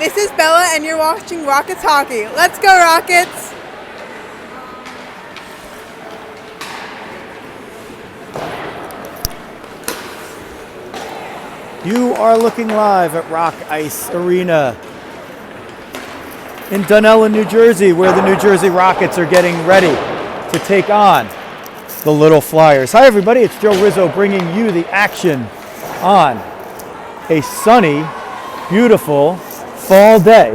This is Bella, and you're watching Rockets Hockey. Let's go, Rockets! You are looking live at Rock Ice Arena in Dunellen, New Jersey, where the New Jersey Rockets are getting ready to take on the Little Flyers. Hi, everybody. It's Joe Rizzo bringing you the action on a sunny, beautiful fall day.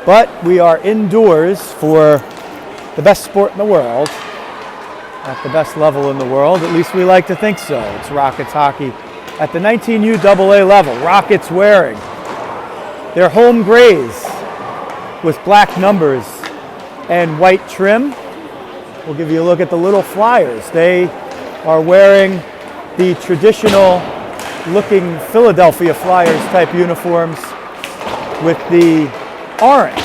But we are indoors for the best sport in the world, at the best level in the world. At least we like to think so. It's Rockets hockey at the 19 AA level. Rockets wearing their home grays with black numbers and white trim. We'll give you a look at the Little Flyers. They are wearing the traditional looking Philadelphia Flyers type uniforms with the orange,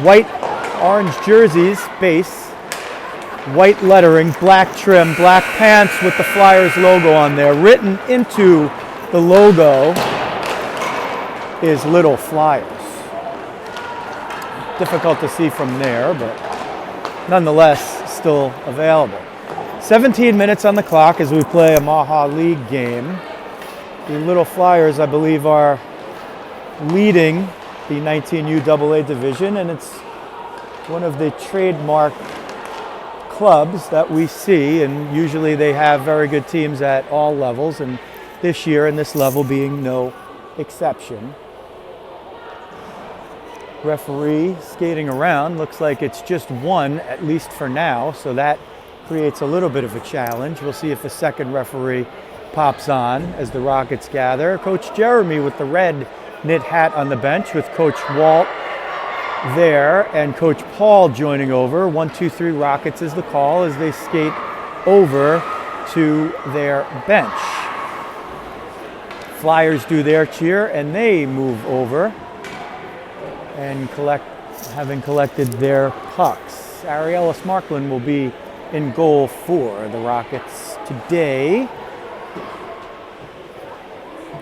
white orange jerseys base, white lettering, black trim, black pants with the Flyers logo on there. Written into the logo is Little Flyers. Difficult to see from there, but nonetheless still available. 17 minutes on the clock as we play a Maha League game. The Little Flyers, I believe, are leading the 19 UAA division, and it's one of the trademark clubs that we see, and usually they have very good teams at all levels, and this year and this level being no exception. Referee skating around, looks like it's just one, at least for now, so that creates a little bit of a challenge. We'll see if a second referee pops on as the Rockets gather. Coach Jeremy with the red knit hat on the bench with Coach Walt there and Coach Paul joining over. 1-2-3 Rockets is the call as they skate over to their bench. Flyers do their cheer and they move over and having collected their pucks. Ariella Marklin will be in goal for the Rockets today.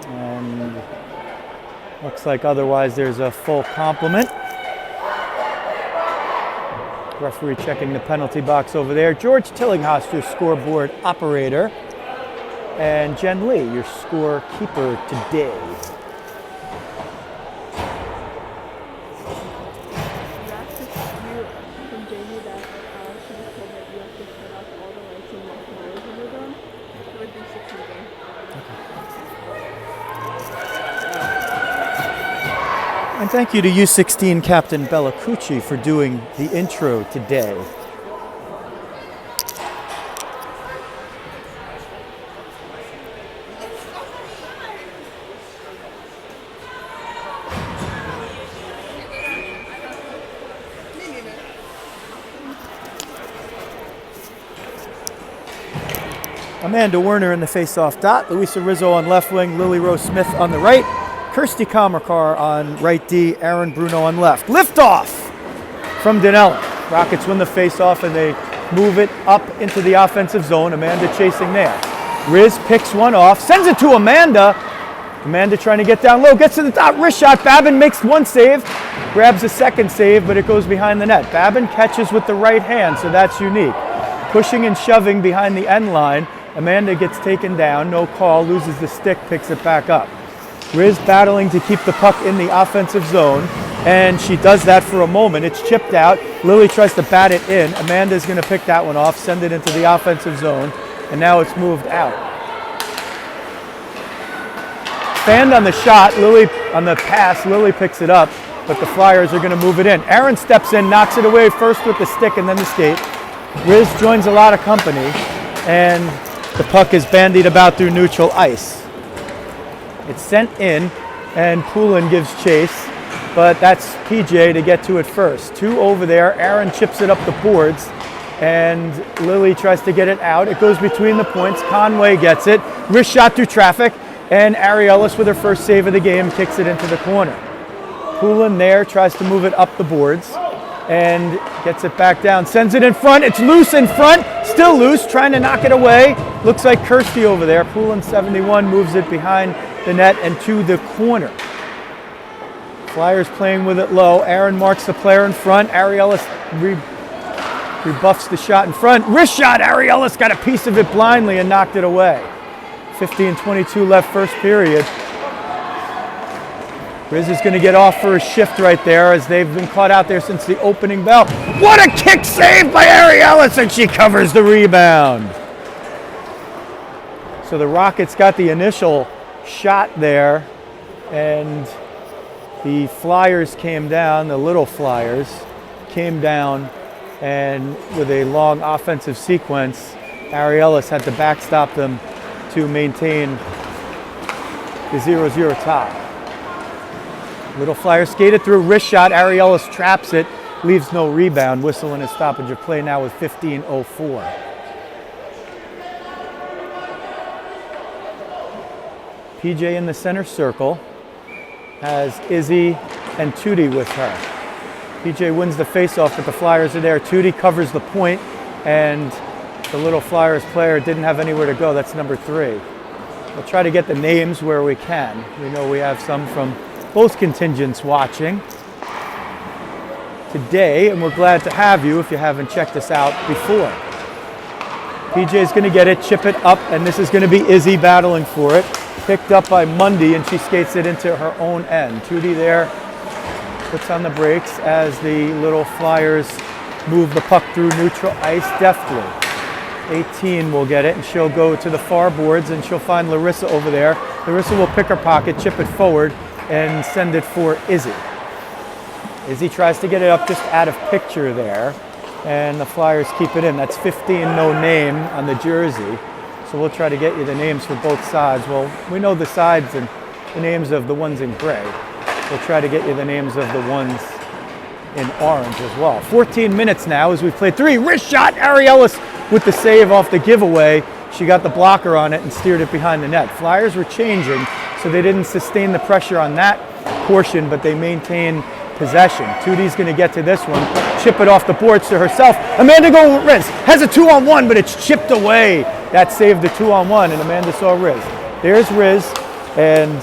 And looks like otherwise there's a full complement. Referee checking the penalty box over there. George Tillinghast, your scoreboard operator. And Jen Lee, your scorekeeper today. And thank you to U16 Captain Bella Cucci for doing the intro today. Amanda Werner in the face-off dot, Louisa Rizzo on left wing, Lily Rose Smith on the right, Kirsty Kamerkar on right D, Aaron Bruno on left. Liftoff from Dunellen. Rockets win the face-off and they move it up into the offensive zone. Amanda chasing there. Riz picks one off, sends it to Amanda. Amanda trying to get down low, gets to the top, wrist shot. Babin makes one save, grabs a second save, but it goes behind the net. Babin catches with the right hand, so that's unique. Pushing and shoving behind the end line. Amanda gets taken down, no call, loses the stick, picks it back up. Riz battling to keep the puck in the offensive zone, and she does that for a moment. It's chipped out. Lily tries to bat it in. Amanda's going to pick that one off, send it into the offensive zone, and now it's moved out. Fanned on the shot, Lily on the pass, Lily picks it up, but the Flyers are going to move it in. Aaron steps in, knocks it away first with the stick and then the skate. Riz joins a lot of company, and the puck is bandied about through neutral ice. It's sent in, and Poulin gives chase, but that's PJ to get to it first. Two over there. Aaron chips it up the boards, and Lily tries to get it out. It goes between the points. Conway gets it. Wrist shot through traffic, and Ariellis with her first save of the game kicks it into the corner. Poulin there tries to move it up the boards and gets it back down. Sends it in front. It's loose in front. Still loose, trying to knock it away. Looks like Kirsty over there. Poulin 71 moves it behind the net and to the corner. Flyers playing with it low. Aaron marks the player in front. Ari Ellis rebuffs the shot in front. Wrist shot. Ari Ellis got a piece of it blindly and knocked it away. 15:22 left first period. Riz is going to get off for a shift right there as they've been caught out there since the opening bell. What a kick save by Ari Ellis, and she covers the rebound. So the Rockets got the initial shot there, and the Flyers came down, the little Flyers came down, and with a long offensive sequence, Ari Ellis had to backstop them to maintain the 0-0 tie. Little Flyers skated through, wrist shot, Ari Ellis traps it, leaves no rebound. Whistle and a stoppage of play now with 15:04. PJ in the center circle has Izzy and Tootie with her. PJ wins the faceoff, but the Flyers are there. Tootie covers the point, and the little Flyers player didn't have anywhere to go. That's number 3. We'll try to get the names where we can. We know we have some from both contingents watching today, and we're glad to have you if you haven't checked us out before. PJ's going to get it, chip it up, and this is going to be Izzy battling for it. Picked up by Mundy, and she skates it into her own end. Tootie there puts on the brakes as the little Flyers move the puck through neutral ice deftly. 18 will get it, and she'll go to the far boards, and she'll find Larissa over there. Larissa will pick her pocket, chip it forward, and send it for Izzy. Izzy tries to get it up just out of picture there, and the Flyers keep it in. That's 15, no name on the jersey. So we'll try to get you the names for both sides. Well, we know the sides and the names of the ones in gray. We'll try to get you the names of the ones in orange as well. 14 minutes now as we've played 3. Wrist shot, Ari Ellis with the save off the giveaway. She got the blocker on it and steered it behind the net. Flyers were changing, so they didn't sustain the pressure on that portion, but they maintained possession. Tootie's going to get to this one, chip it off the boards to herself. Amanda go with Riz, has a 2-on-1, but it's chipped away. That saved the 2-on-1, and Amanda saw Riz. There's Riz, and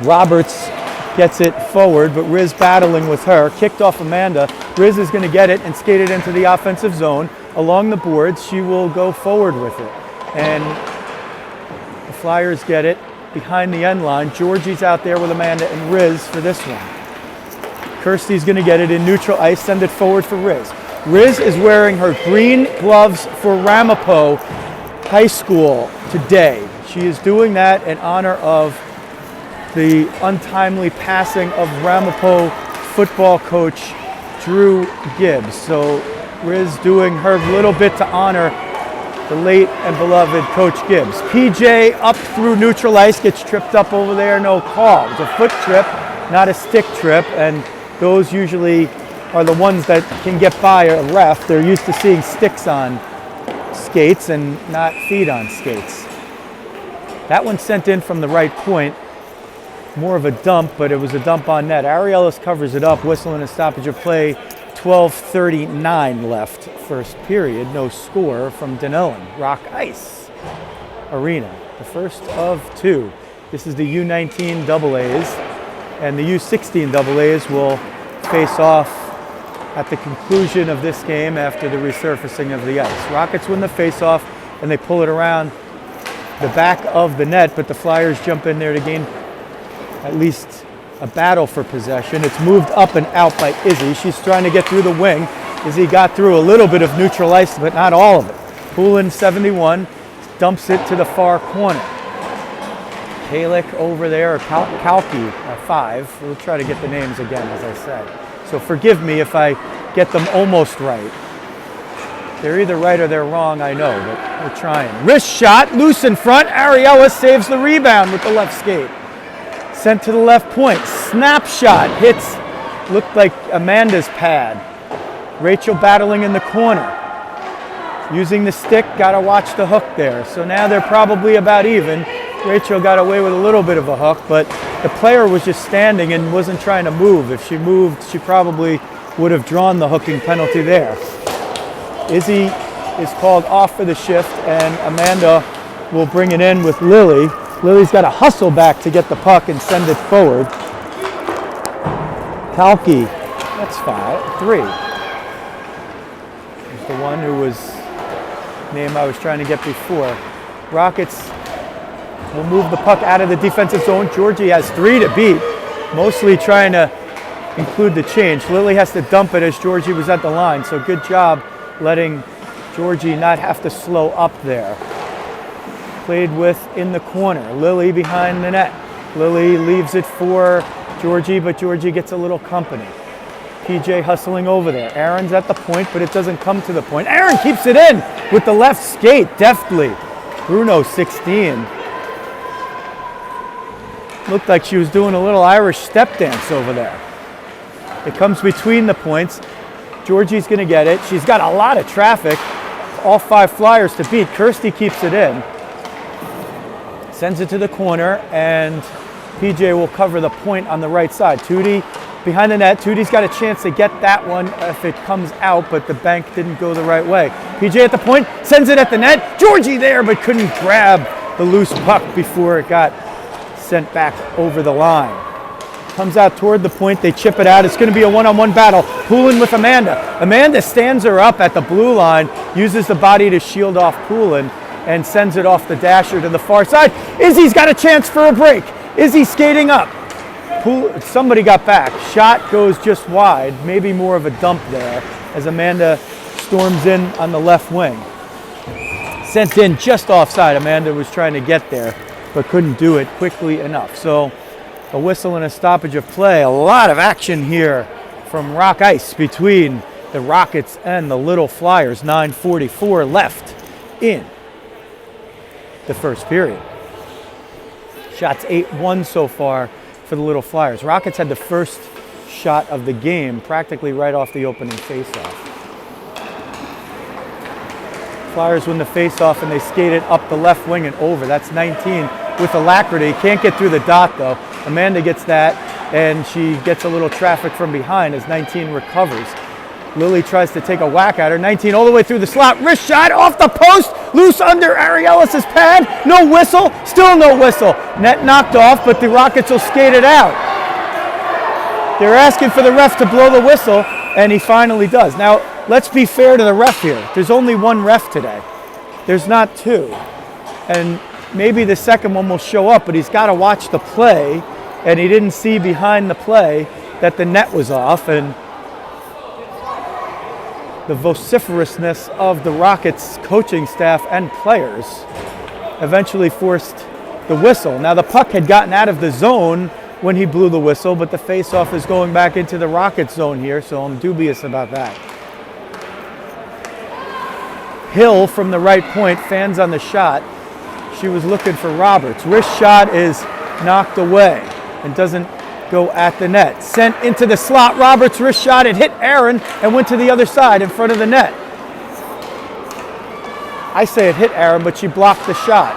Roberts gets it forward, but Riz battling with her. Kicked off Amanda. Riz is going to get it and skate it into the offensive zone. Along the boards, she will go forward with it. And the Flyers get it behind the end line. Georgie's out there with Amanda and Riz for this one. Kirsty's going to get it in neutral ice, send it forward for Riz. Riz is wearing her green gloves for Ramapo High School today. She is doing that in honor of the untimely passing of Ramapo football coach Drew Gibbs. So Riz doing her little bit to honor the late and beloved Coach Gibbs. PJ up through neutral ice, gets tripped up over there, no call. It's a foot trip, not a stick trip, and those usually are the ones that can get by a ref. They're used to seeing sticks on skates and not feet on skates. That one sent in from the right point. More of a dump, but it was a dump on net. Ari Ellis covers it up, whistle and a stoppage of play. 12:39 left first period. No score from Dunellen Rock Ice Arena. The first of 2. This is the U19 AAs, and the U16 AAs will face off at the conclusion of this game after the resurfacing of the ice. Rockets win the face-off, and they pull it around the back of the net, but the Flyers jump in there to gain at least a battle for possession. It's moved up and out by Izzy. She's trying to get through the wing. Izzy got through a little bit of neutral ice, but not all of it. Poulin, 71, dumps it to the far corner. Kalik over there, or Kalki, 5. We'll try to get the names again, as I said. So forgive me if I get them almost right. They're either right or they're wrong, I know, but we're trying. Wrist shot, loose in front. Ari Ellis saves the rebound with the left skate. Sent to the left point. Snapshot hits, looked like Amanda's pad. Rachel battling in the corner. Using the stick, gotta watch the hook there. So now they're probably about even. Rachel got away with a little bit of a hook, but the player was just standing and wasn't trying to move. If she moved, she probably would have drawn the hooking penalty there. Izzy is called off for the shift, and Amanda will bring it in with Lily. Lily's got to hustle back to get the puck and send it forward. Kalki, that's 3. There's the one who was name I was trying to get before. Rockets will move the puck out of the defensive zone. Georgie has 3 to beat, mostly trying to include the change. Lily has to dump it as Georgie was at the line, so good job letting Georgie not have to slow up there. Played with in the corner. Lily behind the net. Lily leaves it for Georgie, but Georgie gets a little company. PJ hustling over there. Aaron's at the point, but it doesn't come to the point. Aaron keeps it in with the left skate deftly. Bruno, 16. Looked like she was doing a little Irish step dance over there. It comes between the points. Georgie's going to get it. She's got a lot of traffic. All 5 Flyers to beat. Kirsty keeps it in. Sends it to the corner, and PJ will cover the point on the right side. Tootie behind the net. Tootie's got a chance to get that one if it comes out, but the bank didn't go the right way. PJ at the point, sends it at the net. Georgie there, but couldn't grab the loose puck before it got sent back over the line. Comes out toward the point, they chip it out. It's going to be a one-on-one battle. Poulin with Amanda. Amanda stands her up at the blue line, uses the body to shield off Poulin, and sends it off the dasher to the far side. Izzy's got a chance for a break. Izzy skating up. Somebody got back. Shot goes just wide, maybe more of a dump there as Amanda storms in on the left wing. Sent in just offside. Amanda was trying to get there, but couldn't do it quickly enough. So a whistle and a stoppage of play. A lot of action here from Rock Ice between the Rockets and the Little Flyers. 9:44 left in the first period. Shots 8-1 so far for the Little Flyers. Rockets had the first shot of the game practically right off the opening faceoff. Flyers win the faceoff and they skate it up the left wing and over. That's 19 with alacrity. Can't get through the dot though. Amanda gets that and she gets a little traffic from behind as 19 recovers. Lily tries to take a whack at her. 19 all the way through the slot. Wrist shot off the post. Loose under Ariellis' pad. No whistle. Still no whistle. Net knocked off, but the Rockets will skate it out. They're asking for the ref to blow the whistle, and he finally does. Now, let's be fair to the ref here. There's only one ref today. There's not 2. And maybe the second one will show up, but he's got to watch the play, and he didn't see behind the play that the net was off, and the vociferousness of the Rockets coaching staff and players eventually forced the whistle. Now the puck had gotten out of the zone when he blew the whistle, but the face-off is going back into the Rockets zone here, so I'm dubious about that. Hill from the right point, fans on the shot. She was looking for Roberts. Wrist shot is knocked away and doesn't go at the net. Sent into the slot. Roberts' wrist shot. It hit Aaron and went to the other side in front of the net. I say it hit Aaron, but she blocked the shot.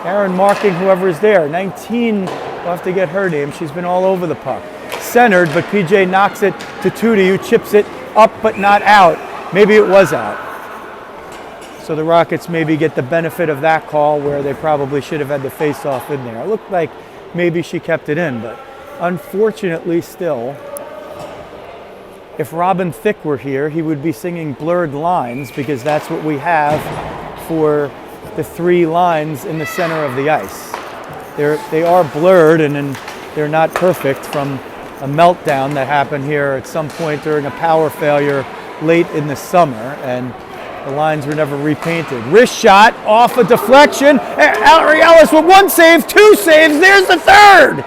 Aaron marking whoever is there. 19, we'll have to get her name. She's been all over the puck. Centered, but PJ knocks it to Tootie, who chips it up but not out. Maybe it was out. So the Rockets maybe get the benefit of that call where they probably should have had the face-off in there. It looked like maybe she kept it in, but unfortunately still, if Robin Thicke were here, he would be singing Blurred Lines because that's what we have for the 3 lines in the center of the ice. They are blurred and they're not perfect from a meltdown that happened here at some point during a power failure late in the summer, and the lines were never repainted. Wrist shot off a deflection. Ariellis with 1 save, 2 saves. There's the 3rd.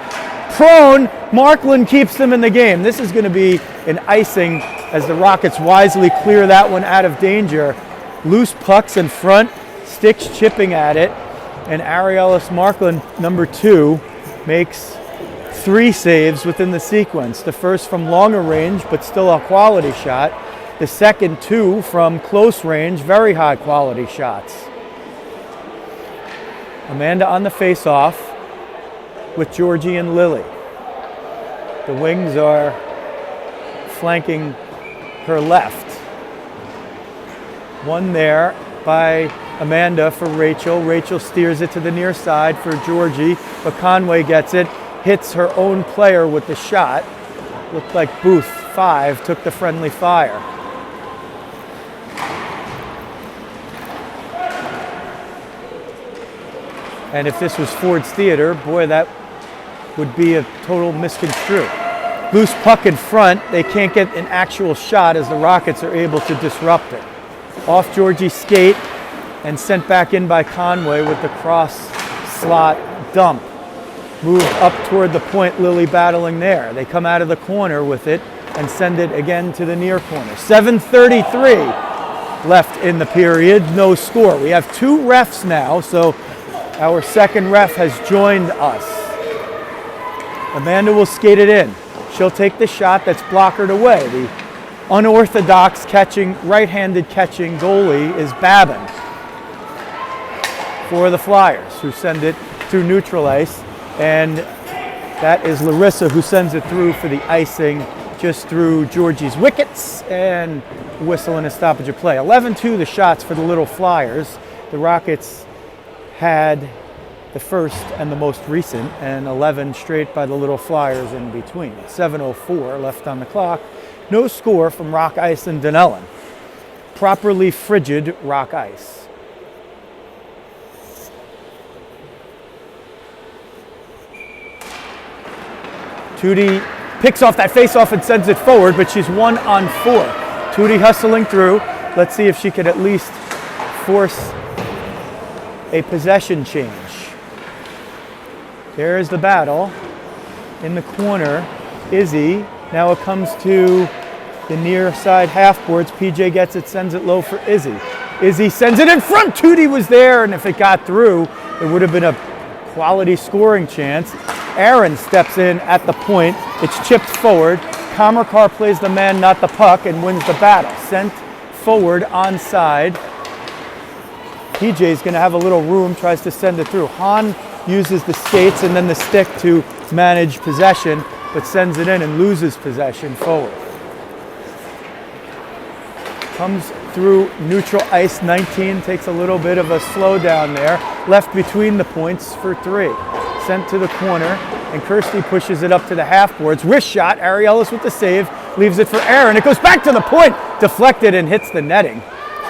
Prone, Markland keeps them in the game. This is going to be an icing as the Rockets wisely clear that one out of danger. Loose pucks in front, Sticks chipping at it, and Ariellis Markland, number 2, makes 3 saves within the sequence. The first from longer range, but still a quality shot. The second 2 from close range, very high quality shots. Amanda on the face-off with Georgie and Lily. The wings are flanking her left. One there by Amanda for Rachel. Rachel steers it to the near side for Georgie, but Conway gets it, hits her own player with the shot. Looked like Booth, 5, took the friendly fire. And if this was Ford's Theater, boy, that would be a total misconstrue. Loose puck in front. They can't get an actual shot as the Rockets are able to disrupt it. Off Georgie's skate and sent back in by Conway with the cross slot dump. Move up toward the point, Lily battling there. They come out of the corner with it and send it again to the near corner. 7:33 left in the period, no score. We have 2 refs now, so our second ref has joined us. Amanda will skate it in. She'll take the shot that's blockered away. The unorthodox right-handed catching goalie is Babin for the Flyers, who send it through neutral ice. And that is Larissa who sends it through for the icing just through Georgie's wickets and whistle and a stoppage of play. 11-2 the shots for the Little Flyers. The Rockets had the first and the most recent, and 11 straight by the Little Flyers in between. 7:04 left on the clock. No score from rock ice and Dunellen. Properly frigid rock ice. Tootie picks off that face-off and sends it forward, but she's 1-on-4. Tootie hustling through. Let's see if she could at least force a possession change. There's the battle. In the corner, Izzy. Now it comes to the near side half boards. PJ gets it, sends it low for Izzy. Izzy sends it in front. Tootie was there, and if it got through, it would have been a quality scoring chance. Aaron steps in at the point. It's chipped forward. Kamerkar plays the man, not the puck, and wins the battle. Sent forward onside. PJ's going to have a little room, tries to send it through. Hahn uses the skates and then the stick to manage possession, but sends it in and loses possession forward. Comes through neutral ice. 19 takes a little bit of a slowdown there. Left between the points for 3. Sent to the corner, and Kirsty pushes it up to the half boards. Wrist shot, Ariellis with the save, leaves it for Aaron. It goes back to the point, deflected and hits the netting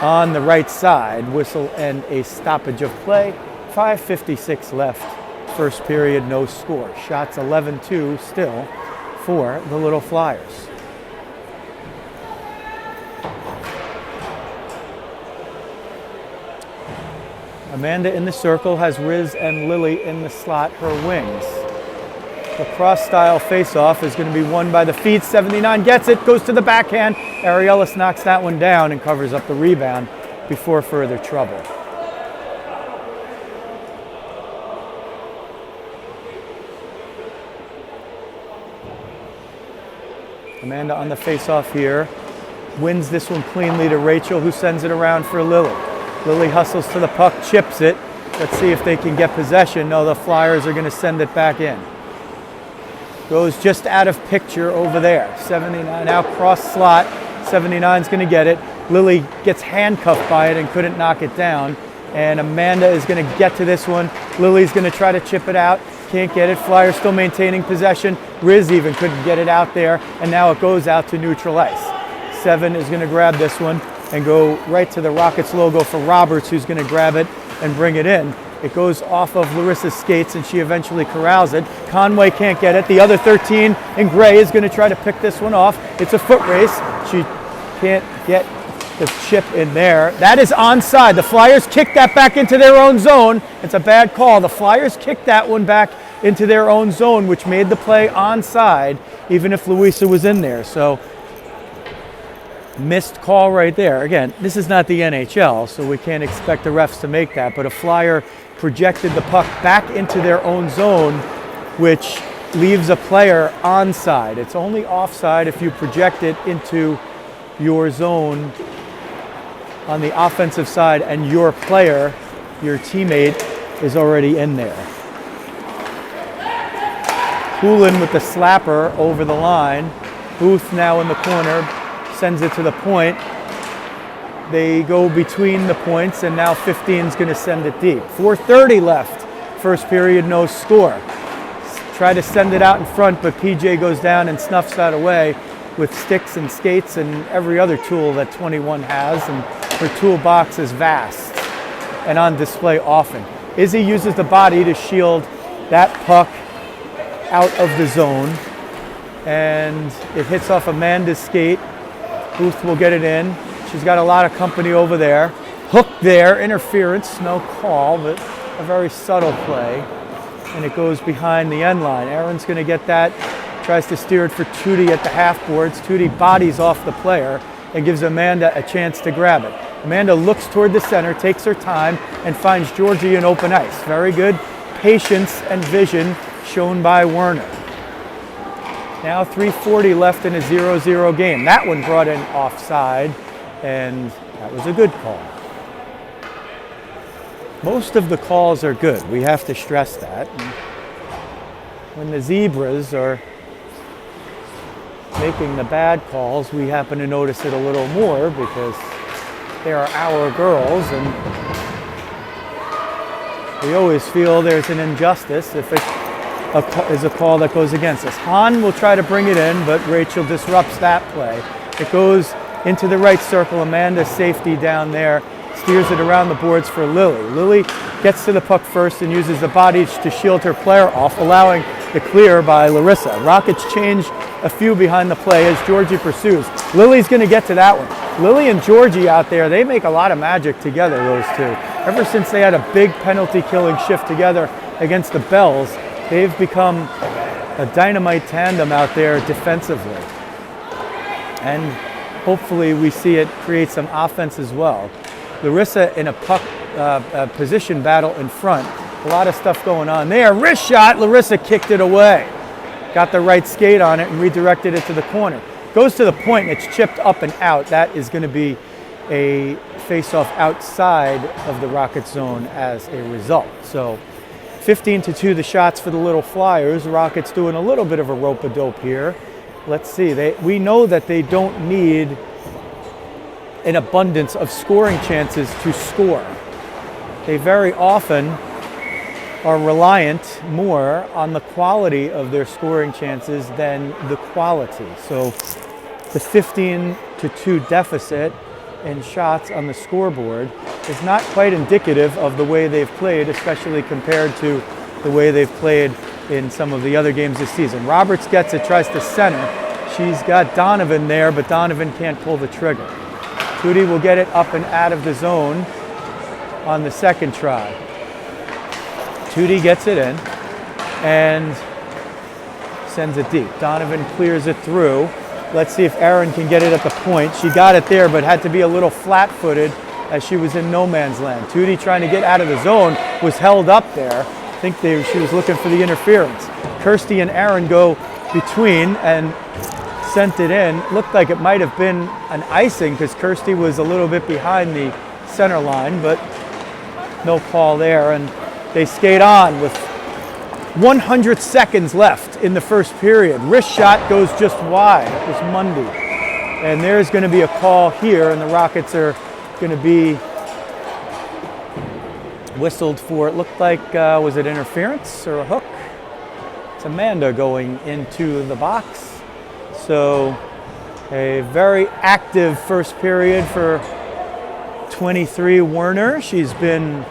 on the right side. Whistle and a stoppage of play. 5:56 left. First period, no score. Shots 11-2 still for the Little Flyers. Amanda in the circle has Riz and Lily in the slot, her wings. The cross-style face-off is going to be won by the feet. 79 gets it, goes to the backhand. Ariellis knocks that one down and covers up the rebound before further trouble. Amanda on the face-off here. Wins this one cleanly to Rachel, who sends it around for Lily. Lily hustles to the puck, chips it. Let's see if they can get possession. No, the Flyers are going to send it back in. Goes just out of picture over there. 79 now cross slot. 79's going to get it. Lily gets handcuffed by it and couldn't knock it down. And Amanda is going to get to this one. Lily's going to try to chip it out. Can't get it. Flyers still maintaining possession. Riz even couldn't get it out there. And now it goes out to neutral ice. 7 is going to grab this one and go right to the Rockets logo for Roberts, who's going to grab it and bring it in. It goes off of Larissa's skates, and she eventually corrals it. Conway can't get it. The other 13 in gray is going to try to pick this one off. It's a foot race. She can't get the chip in there. That is onside. The Flyers kicked that back into their own zone. It's a bad call. The Flyers kicked that one back into their own zone, which made the play onside, even if Louisa was in there. So missed call right there. Again, this is not the NHL, so we can't expect the refs to make that, but a Flyer projected the puck back into their own zone, which leaves a player onside. It's only offside if you project it into your zone on the offensive side and your player, your teammate, is already in there. Poulin with the slapper over the line. Booth now in the corner. Sends it to the point. they go between the points, and now 15 is going to send it deep. 4:30 left. First period, no score. Try to send it out in front, but PJ goes down and snuffs that away with sticks and skates and every other tool that 21 has, and her toolbox is vast and on display often. Izzy uses the body to shield that puck out of the zone, and it hits off Amanda's skate. Booth will get it in. She's got a lot of company over there. Hook there, interference, no call, but a very subtle play. And it goes behind the end line. Aaron's going to get that, tries to steer it for Tootie at the half boards. Tootie bodies off the player and gives Amanda a chance to grab it. Amanda looks toward the center, takes her time, and finds Georgie in open ice. Very good patience and vision shown by Werner. Now 3:40 left in a 0-0 game. That one brought in offside, and that was a good call. Most of the calls are good. We have to stress that. And when the Zebras are making the bad calls, we happen to notice it a little more because they are our girls, and we always feel there's an injustice if it is a call that goes against us. Hahn will try to bring it in, but Rachel disrupts that play. It goes into the right circle. Amanda's safety down there steers it around the boards for Lily. Lily gets to the puck first and uses the body to shield her player off, allowing the clear by Larissa. Rockets change a few behind the play as Georgie pursues. Lily's going to get to that one. Lily and Georgie out there, they make a lot of magic together, those two. Ever since they had a big penalty killing shift together against the Bells, they've become a dynamite tandem out there defensively. And hopefully we see it create some offense as well. Larissa in a puck position battle in front. A lot of stuff going on there. Wrist shot, Larissa kicked it away. Got the right skate on it and redirected it to the corner. Goes to the point, it's chipped up and out. That is going to be a face-off outside of the Rocket zone as a result. So 15-2 the shots for the Little Flyers. Rockets doing a little bit of a rope-a-dope here. Let's see. We know that they don't need an abundance of scoring chances to score. They very often are reliant more on the quality of their scoring chances than the quality. So the 15-2 deficit in shots on the scoreboard is not quite indicative of the way they've played, especially compared to the way they've played in some of the other games this season. Roberts gets it, tries to center. She's got Donovan there, but Donovan can't pull the trigger. Tootie will get it up and out of the zone on the second try. Tootie gets it in and sends it deep. Donovan clears it through. Let's see if Aaron can get it at the point. She got it there, but had to be a little flat-footed as she was in no man's land. Tootie trying to get out of the zone was held up there. I think she was looking for the interference. Kirsty and Aaron go between and sent it in. Looked like it might have been an icing because Kirsty was a little bit behind the center line, but no call there. And they skate on with 100 seconds left in the first period. Wrist shot goes just wide. It was Mundy. And there's going to be a call here, and the Rockets are going to be whistled for. It looked like, was it interference or a hook? It's Amanda going into the box. So a very active first period for 23 Werner. She's been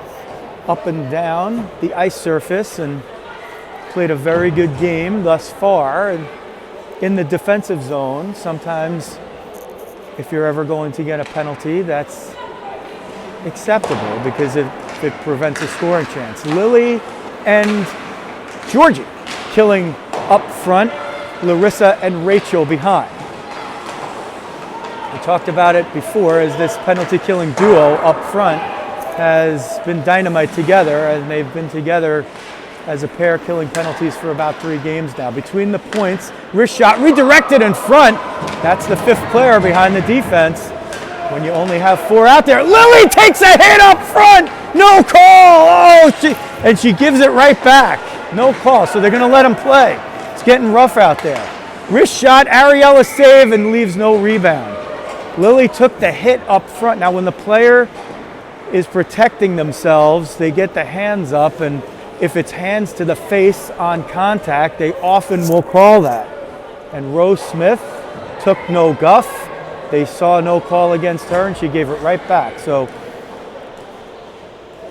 up and down the ice surface and played a very good game thus far. And in the defensive zone, sometimes if you're ever going to get a penalty, that's acceptable because it prevents a scoring chance. Lily and Georgie killing up front, Larissa and Rachel behind. We talked about it before as this penalty killing duo up front has been dynamite together, and they've been together as a pair killing penalties for about 3 games now. Between the points, wrist shot redirected in front. That's the 5th player behind the defense when you only have 4 out there. Lily takes a hit up front. No call. Oh, she gives it right back. No call. So they're going to let him play. It's getting rough out there. Wrist shot, Ariella save, and leaves no rebound. Lily took the hit up front. Now when the player is protecting themselves, they get the hands up, and if it's hands to the face on contact, they often will call that. And Rose Smith took no guff. They saw no call against her, and she gave it right back. So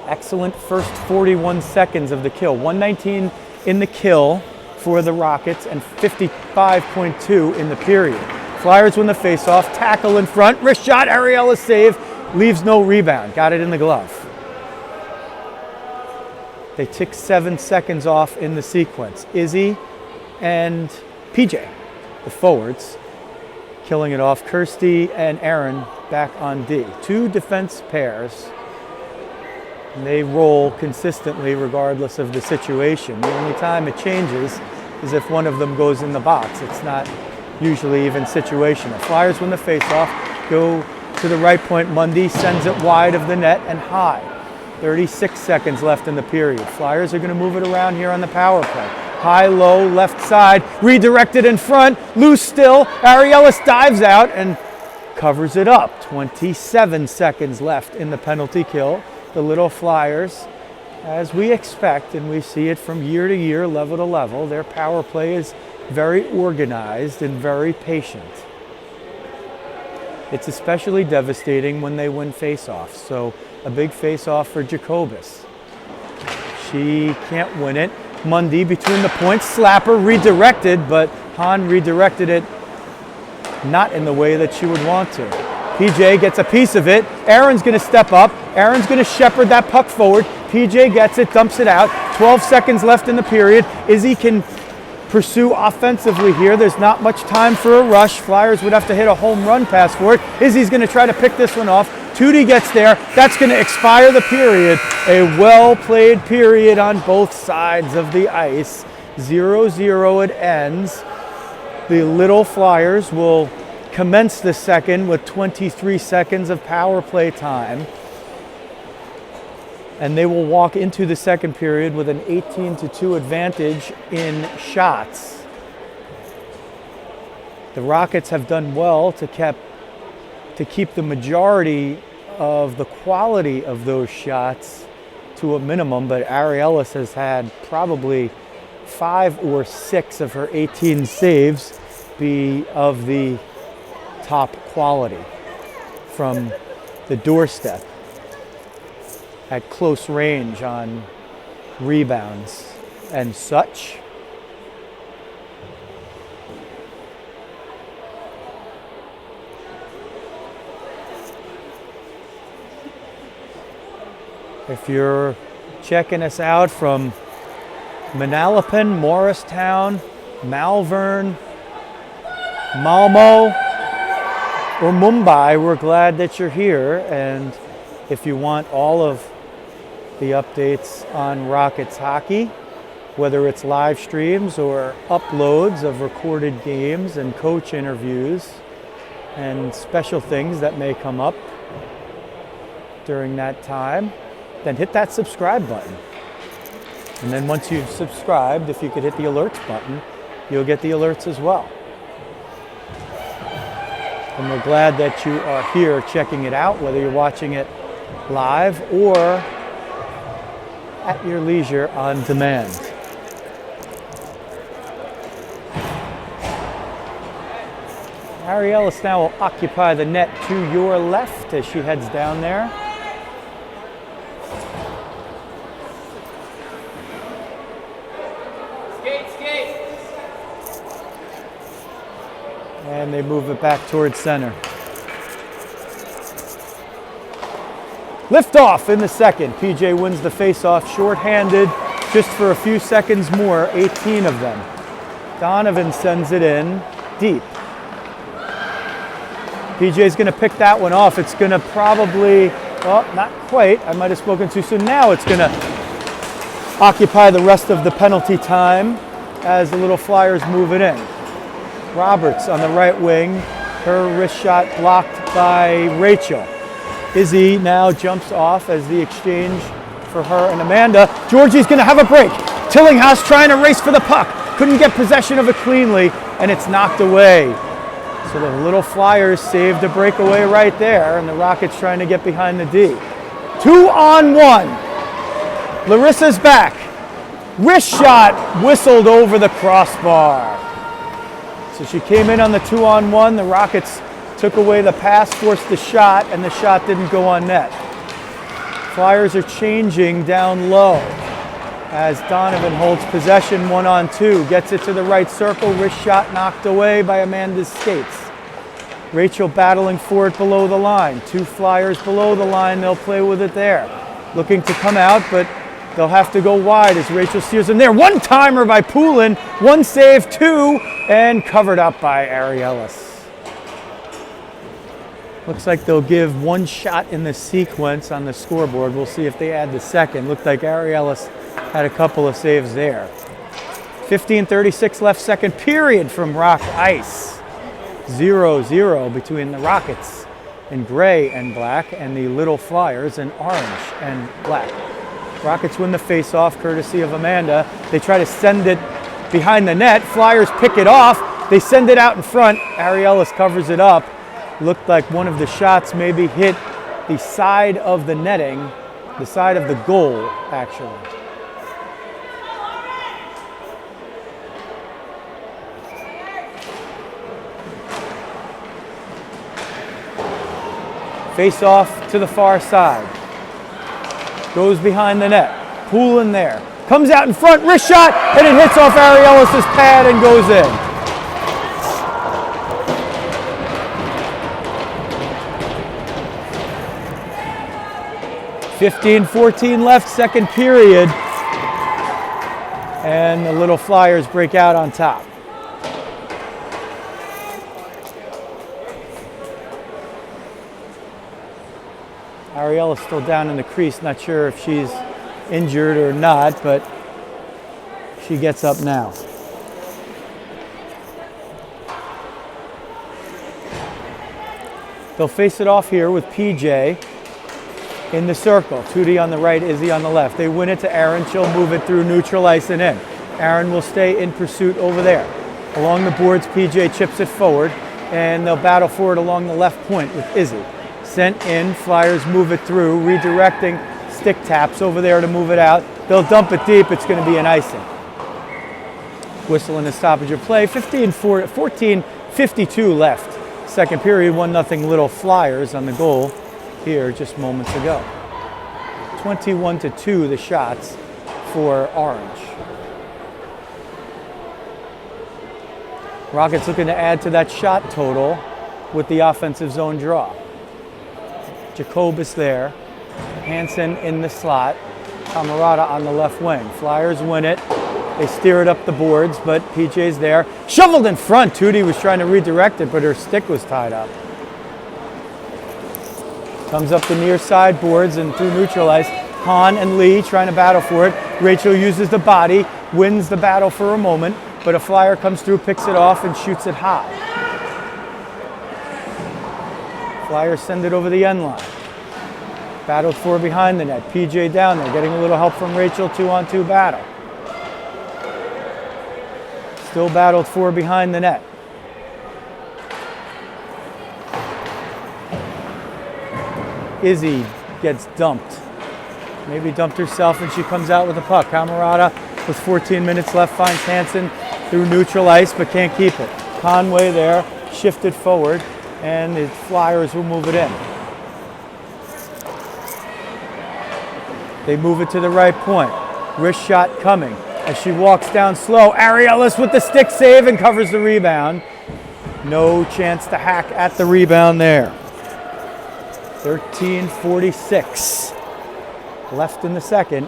excellent first 41 seconds of the kill. 119 in the kill for the Rockets and 55.2 in the period. Flyers win the faceoff, tackle in front, wrist shot, Ariella save, leaves no rebound, got it in the glove. They tick 7 seconds off in the sequence. Izzy and PJ, the forwards, killing it off. Kirsty and Aaron back on D. 2 defense pairs. And they roll consistently regardless of the situation. The only time it changes is if one of them goes in the box. It's not usually even situational. Flyers win the faceoff, go to the right point. Mundy sends it wide of the net and high. 36 seconds left in the period. Flyers are going to move it around here on the power play. High, low, left side, redirected in front, loose still. Ariellis dives out and covers it up. 27 seconds left in the penalty kill. The Little Flyers, as we expect, and we see it from year to year, level to level, their power play is very organized and very patient. It's especially devastating when they win faceoffs. So a big faceoff for Jacobus. She can't win it. Mundy between the points, slapper redirected, but Hahn redirected it not in the way that she would want to. PJ gets a piece of it. Aaron's going to step up. Aaron's going to shepherd that puck forward. PJ gets it, dumps it out. 12 seconds left in the period. Izzy can pursue offensively here. There's not much time for a rush. Flyers would have to hit a home run pass for it. Izzy's going to try to pick this one off. Tootie gets there. That's going to expire the period. A well-played period on both sides of the ice. 0-0 it ends. The Little Flyers will commence the second with 23 seconds of power play time. And they will walk into the second period with an 18-2 advantage in shots. The Rockets have done well to keep the majority of the quality of those shots to a minimum, but Ariellis has had probably 5 or 6 of her 18 saves be of the top quality from the doorstep at close range on rebounds and such. If you're checking us out from Manalapan, Morristown, Malvern, Malmo, or Mumbai, we're glad that you're here. And if you want all of the updates on Rockets hockey, whether it's live streams or uploads of recorded games and coach interviews and special things that may come up during that time, then hit that subscribe button. And then once you've subscribed, if you could hit the alerts button, you'll get the alerts as well. And we're glad that you are here checking it out, whether you're watching it live or at your leisure on demand. Ariellis now will occupy the net to your left as she heads down there. And they move it back towards center. Liftoff in the second. PJ wins the faceoff, shorthanded just for a few seconds more, 18 of them. Donovan sends it in deep. PJ's going to pick that one off. It's going to probably, well, not quite. I might have spoken too soon. Now it's going to occupy the rest of the penalty time as the Little Flyers move it in. Roberts on the right wing. Her wrist shot blocked by Rachel. Izzy now jumps off as the exchange for her and Amanda. Georgie's going to have a break. Tillinghast trying to race for the puck. Couldn't get possession of it cleanly, and it's knocked away So the little Flyers saved a breakaway right there, and the Rockets trying to get behind the D. 2-on-1. Larissa's back. Wrist shot whistled over the crossbar. So she came in on the 2-on-1. The Rockets took away the pass, forced the shot, and the shot didn't go on net. Flyers are changing down low as Donovan holds possession 1-on-2. Gets it to the right circle. Wrist shot knocked away by Amanda's skates. Rachel battling for it below the line. 2 Flyers below the line. They'll play with it there. Looking to come out, but they'll have to go wide as Rachel steers them there. One-timer by Poulin. 1 save, 2, and covered up by Ariellis. Looks like they'll give 1 shot in the sequence on the scoreboard. We'll see if they add the second. Looked like Ariellis had a couple of saves there. 15:36 left, second period from Rock Ice. 0-0 between the Rockets in gray and black and the Little Flyers in orange and black. Rockets win the face-off courtesy of Amanda. They try to send it behind the net. Flyers pick it off. They send it out in front. Ariellis covers it up. Looked like one of the shots maybe hit the side of the netting, the side of the goal, actually. Face off to the far side. Goes behind the net. Poulin there. Comes out in front, wrist shot, and it hits off Ariellis' pad and goes in. 15:14 left, second period. And the Little Flyers break out on top. Ariel's still down in the crease. Not sure if she's injured or not, but she gets up now. They'll face it off here with PJ in the circle. Tootie on the right, Izzy on the left. They win it to Aaron. She'll move it through neutral ice and in. Aaron will stay in pursuit over there. Along the boards, PJ chips it forward, and they'll battle for it along the left point with Izzy. Sent in, Flyers move it through, redirecting stick taps over there to move it out. They'll dump it deep. It's going to be an icing. Whistle and a stoppage of play. 14:52 left. Second period, 1-0 Little Flyers on the goal here just moments ago. 21-2 the shots for Orange. Rockets looking to add to that shot total with the offensive zone draw. Jacobus there. Hansen in the slot. Camarada on the left wing. Flyers win it. They steer it up the boards, but PJ's there. Shoveled in front. Tootie was trying to redirect it, but her stick was tied up. Comes up the near side boards and through neutral ice. Hahn and Lee trying to battle for it. Rachel uses the body, wins the battle for a moment, but a Flyer comes through, picks it off, and shoots it high. Flyers send it over the end line. Battled for behind the net. PJ down there, getting a little help from Rachel, 2-on-2 battle. Still battled for behind the net. Izzy gets dumped. Maybe dumped herself and she comes out with the puck. Camarada with 14 minutes left finds Hansen through neutral ice but can't keep it. Conway there, shifted forward, and the Flyers will move it in. They move it to the right point. Wrist shot coming. As she walks down slow, Ariellis with the stick save and covers the rebound. No chance to hack at the rebound there. 13:46 left in the second.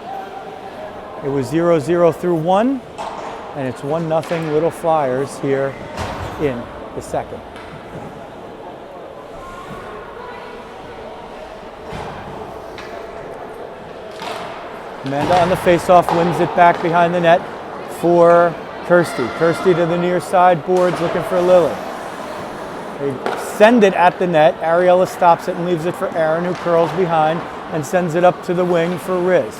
It was 0-0 through 1, and it's 1-0 Little Flyers here in the second. Amanda on the faceoff wins it back behind the net for Kirsty. Kirsty to the near side boards looking for Lily. They send it at the net. Ariella stops it and leaves it for Aaron, who curls behind and sends it up to the wing for Riz.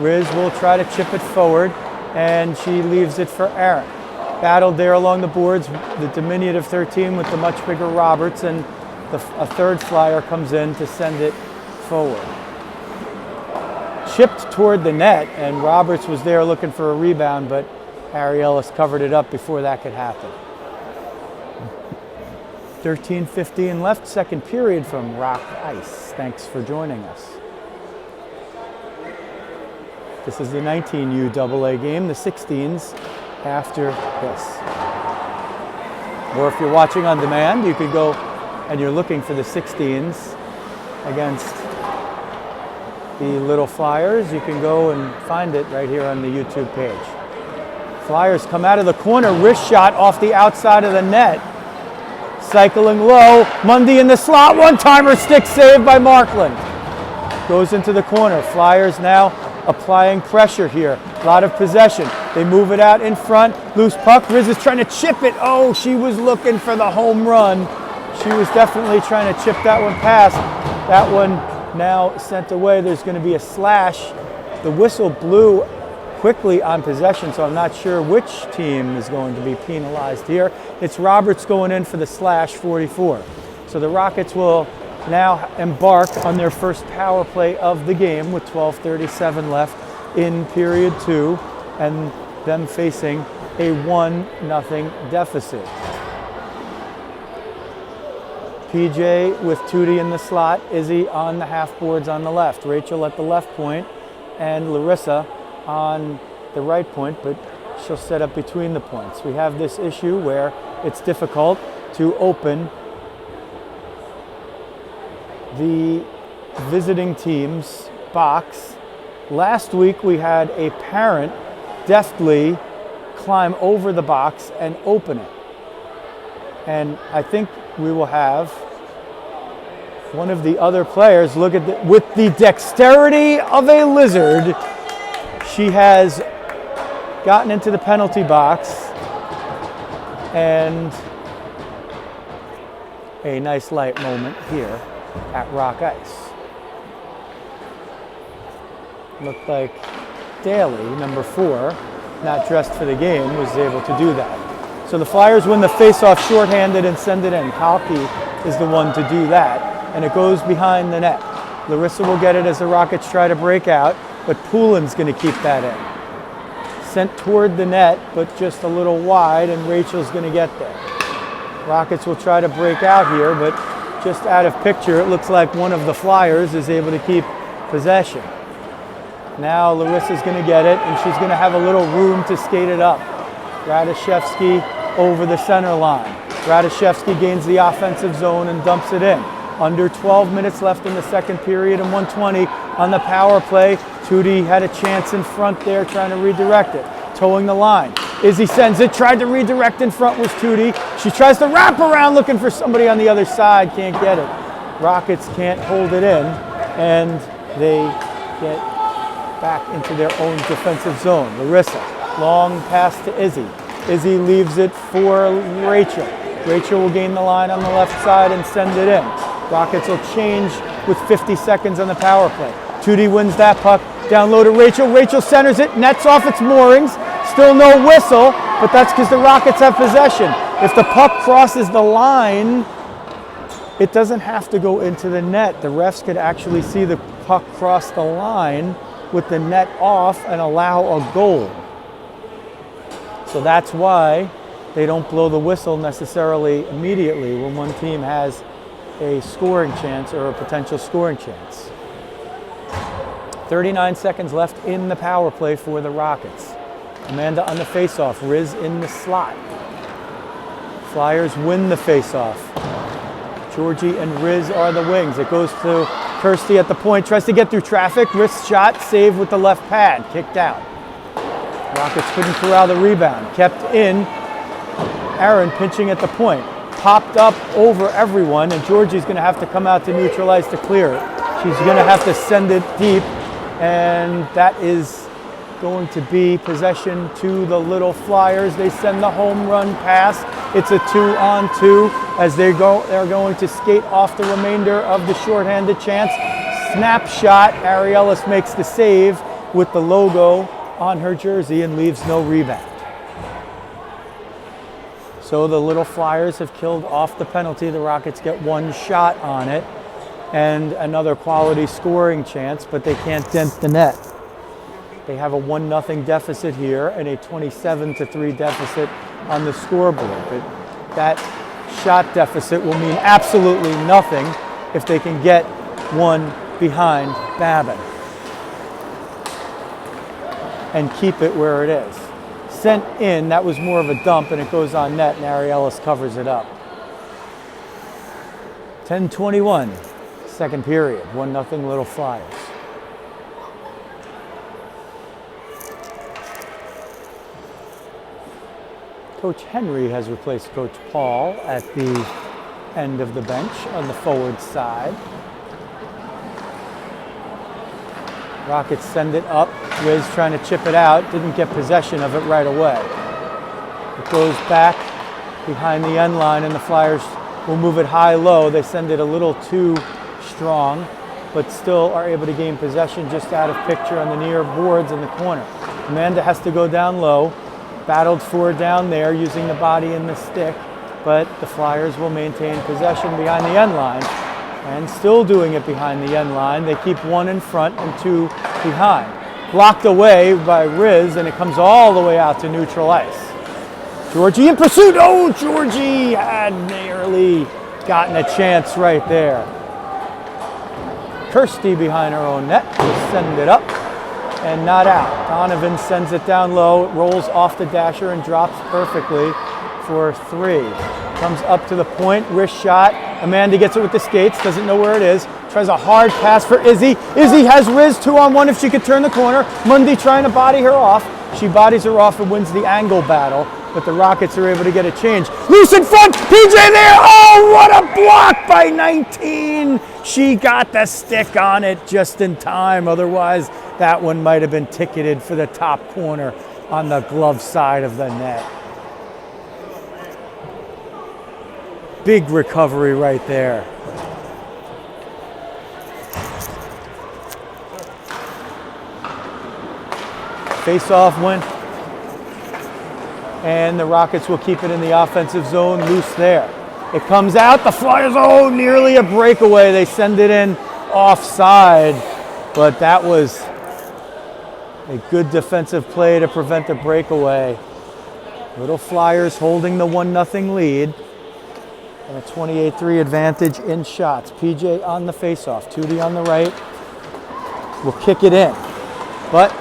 Riz will try to chip it forward, and she leaves it for Aaron. battled there along the boards, the diminutive 13 with the much bigger Roberts, and a third flyer comes in to send it forward. Chipped toward the net, and Roberts was there looking for a rebound, but Harry Ellis covered it up before that could happen. 13:15 left, second period from Rock Ice. Thanks for joining us. This is the 19U AA game, the 16s after this. Or if you're watching on demand, you could go and you're looking for the 16s against the Little Flyers. You can go and find it right here on the YouTube page. Flyers come out of the corner, wrist shot off the outside of the net. Cycling low, Mundy in the slot, one-timer, stick save by Markland. Goes into the corner. Flyers now applying pressure here. A lot of possession. They move it out in front. Loose puck. Riz is trying to chip it. Oh, she was looking for the home run. She was definitely trying to chip that one past. That one now sent away. There's going to be a slash. The whistle blew quickly on possession, so I'm not sure which team is going to be penalized here. It's Roberts going in for the slash, 44. So the Rockets will now embark on their first power play of the game with 12:37 left in period 2, and them facing a 1-0 deficit. PJ with Tootie in the slot, Izzy on the half boards on the left, Rachel at the left point, and Larissa on the right point, but she'll set up between the points. We have this issue where it's difficult to open the visiting team's box. Last week we had a parent deftly climb over the box and open it. And I think we will have one of the other players look at with the dexterity of a lizard. She has gotten into the penalty box, and a nice light moment here at Rock Ice. Looked like Daly, number 4, not dressed for the game, was able to do that. So the Flyers win the face-off shorthanded and send it in. Kalki is the one to do that, and it goes behind the net. Larissa will get it as the Rockets try to break out, but Poulin's going to keep that in. Sent toward the net, but just a little wide, and Rachel's going to get there. Rockets will try to break out here, but just out of picture, it looks like one of the Flyers is able to keep possession. Now Larissa's going to get it, and she's going to have a little room to skate it up. Radishevsky over the center line. Radishevsky gains the offensive zone and dumps it in. Under 12 minutes left in the second period and 1:20 on the power play. Tootie had a chance in front there trying to redirect it. Towing the line. Izzy sends it, tried to redirect in front was Tootie. She tries to wrap around looking for somebody on the other side, can't get it. Rockets can't hold it in, and they get back into their own defensive zone. Larissa, long pass to Izzy. Izzy leaves it for Rachel. Rachel will gain the line on the left side and send it in. Rockets will change with 50 seconds on the power play. Tootie wins that puck. Down low to Rachel. Rachel centers it, nets off its moorings. Still no whistle, but that's because the Rockets have possession. If the puck crosses the line, it doesn't have to go into the net. The refs could actually see the puck cross the line with the net off and allow a goal. So that's why they don't blow the whistle necessarily immediately when one team has a scoring chance or a potential scoring chance. 39 seconds left in the power play for the Rockets. Amanda on the faceoff, Riz in the slot. Flyers win the faceoff. Georgie and Riz are the wings. It goes to Kirsty at the point, tries to get through traffic, wrist shot, save with the left pad, kicked out. Rockets couldn't corral the rebound, kept in. Aaron pinching at the point, popped up over everyone, and Georgie's going to have to come out to neutralize to clear it. She's going to have to send it deep, and that is going to be possession to the Little Flyers. They send the home run pass. It's a 2-on-2 as they're going to skate off the remainder of the shorthanded chance. Snapshot, Ariellis makes the save with the logo on her jersey and leaves no rebound. So the Little Flyers have killed off the penalty. The Rockets get one shot on it and another quality scoring chance, but they can't dent the net. They have a 1-0 deficit here and a 27-3 deficit on the scoreboard. But that shot deficit will mean absolutely nothing if they can get one behind Babin and keep it where it is. Sent in, that was more of a dump, and it goes on net, and Ariellis covers it up. 10:21, second period, 1-0 Little Flyers. Coach Henry has replaced Coach Paul at the end of the bench on the forward side. Rockets send it up. Riz trying to chip it out. Didn't get possession of it right away. It goes back behind the end line, and the Flyers will move it high-low. They send it a little too strong, but still are able to gain possession just out of picture on the near boards in the corner. Amanda has to go down low. Battled for down there using the body and the stick, but the Flyers will maintain possession behind the end line, and still doing it behind the end line. They keep one in front and two behind. Blocked away by Riz, and it comes all the way out to neutral ice. Georgie in pursuit. Oh, Georgie had nearly gotten a chance right there. Kirsty behind her own net will send it up and not out. Donovan sends it down low. It rolls off the dasher and drops perfectly for 3. Comes up to the point, wrist shot. Amanda gets it with the skates, doesn't know where it is. Tries a hard pass for Izzy. Izzy has Riz 2-on-1 if she could turn the corner. Mundy trying to body her off. She bodies her off and wins the angle battle, but the Rockets are able to get a change. Loose in front, PJ there. Oh, what a block by 19. She got the stick on it just in time. Otherwise, that one might have been ticketed for the top corner on the glove side of the net. Big recovery right there. Face-off win. And the Rockets will keep it in the offensive zone, loose there. It comes out, the Flyers, oh, nearly a breakaway. They send it in offside, but that was a good defensive play to prevent the breakaway. Little Flyers holding the 1-0 lead and a 28-3 advantage in shots. PJ on the face-off, Tootie on the right will kick it in, but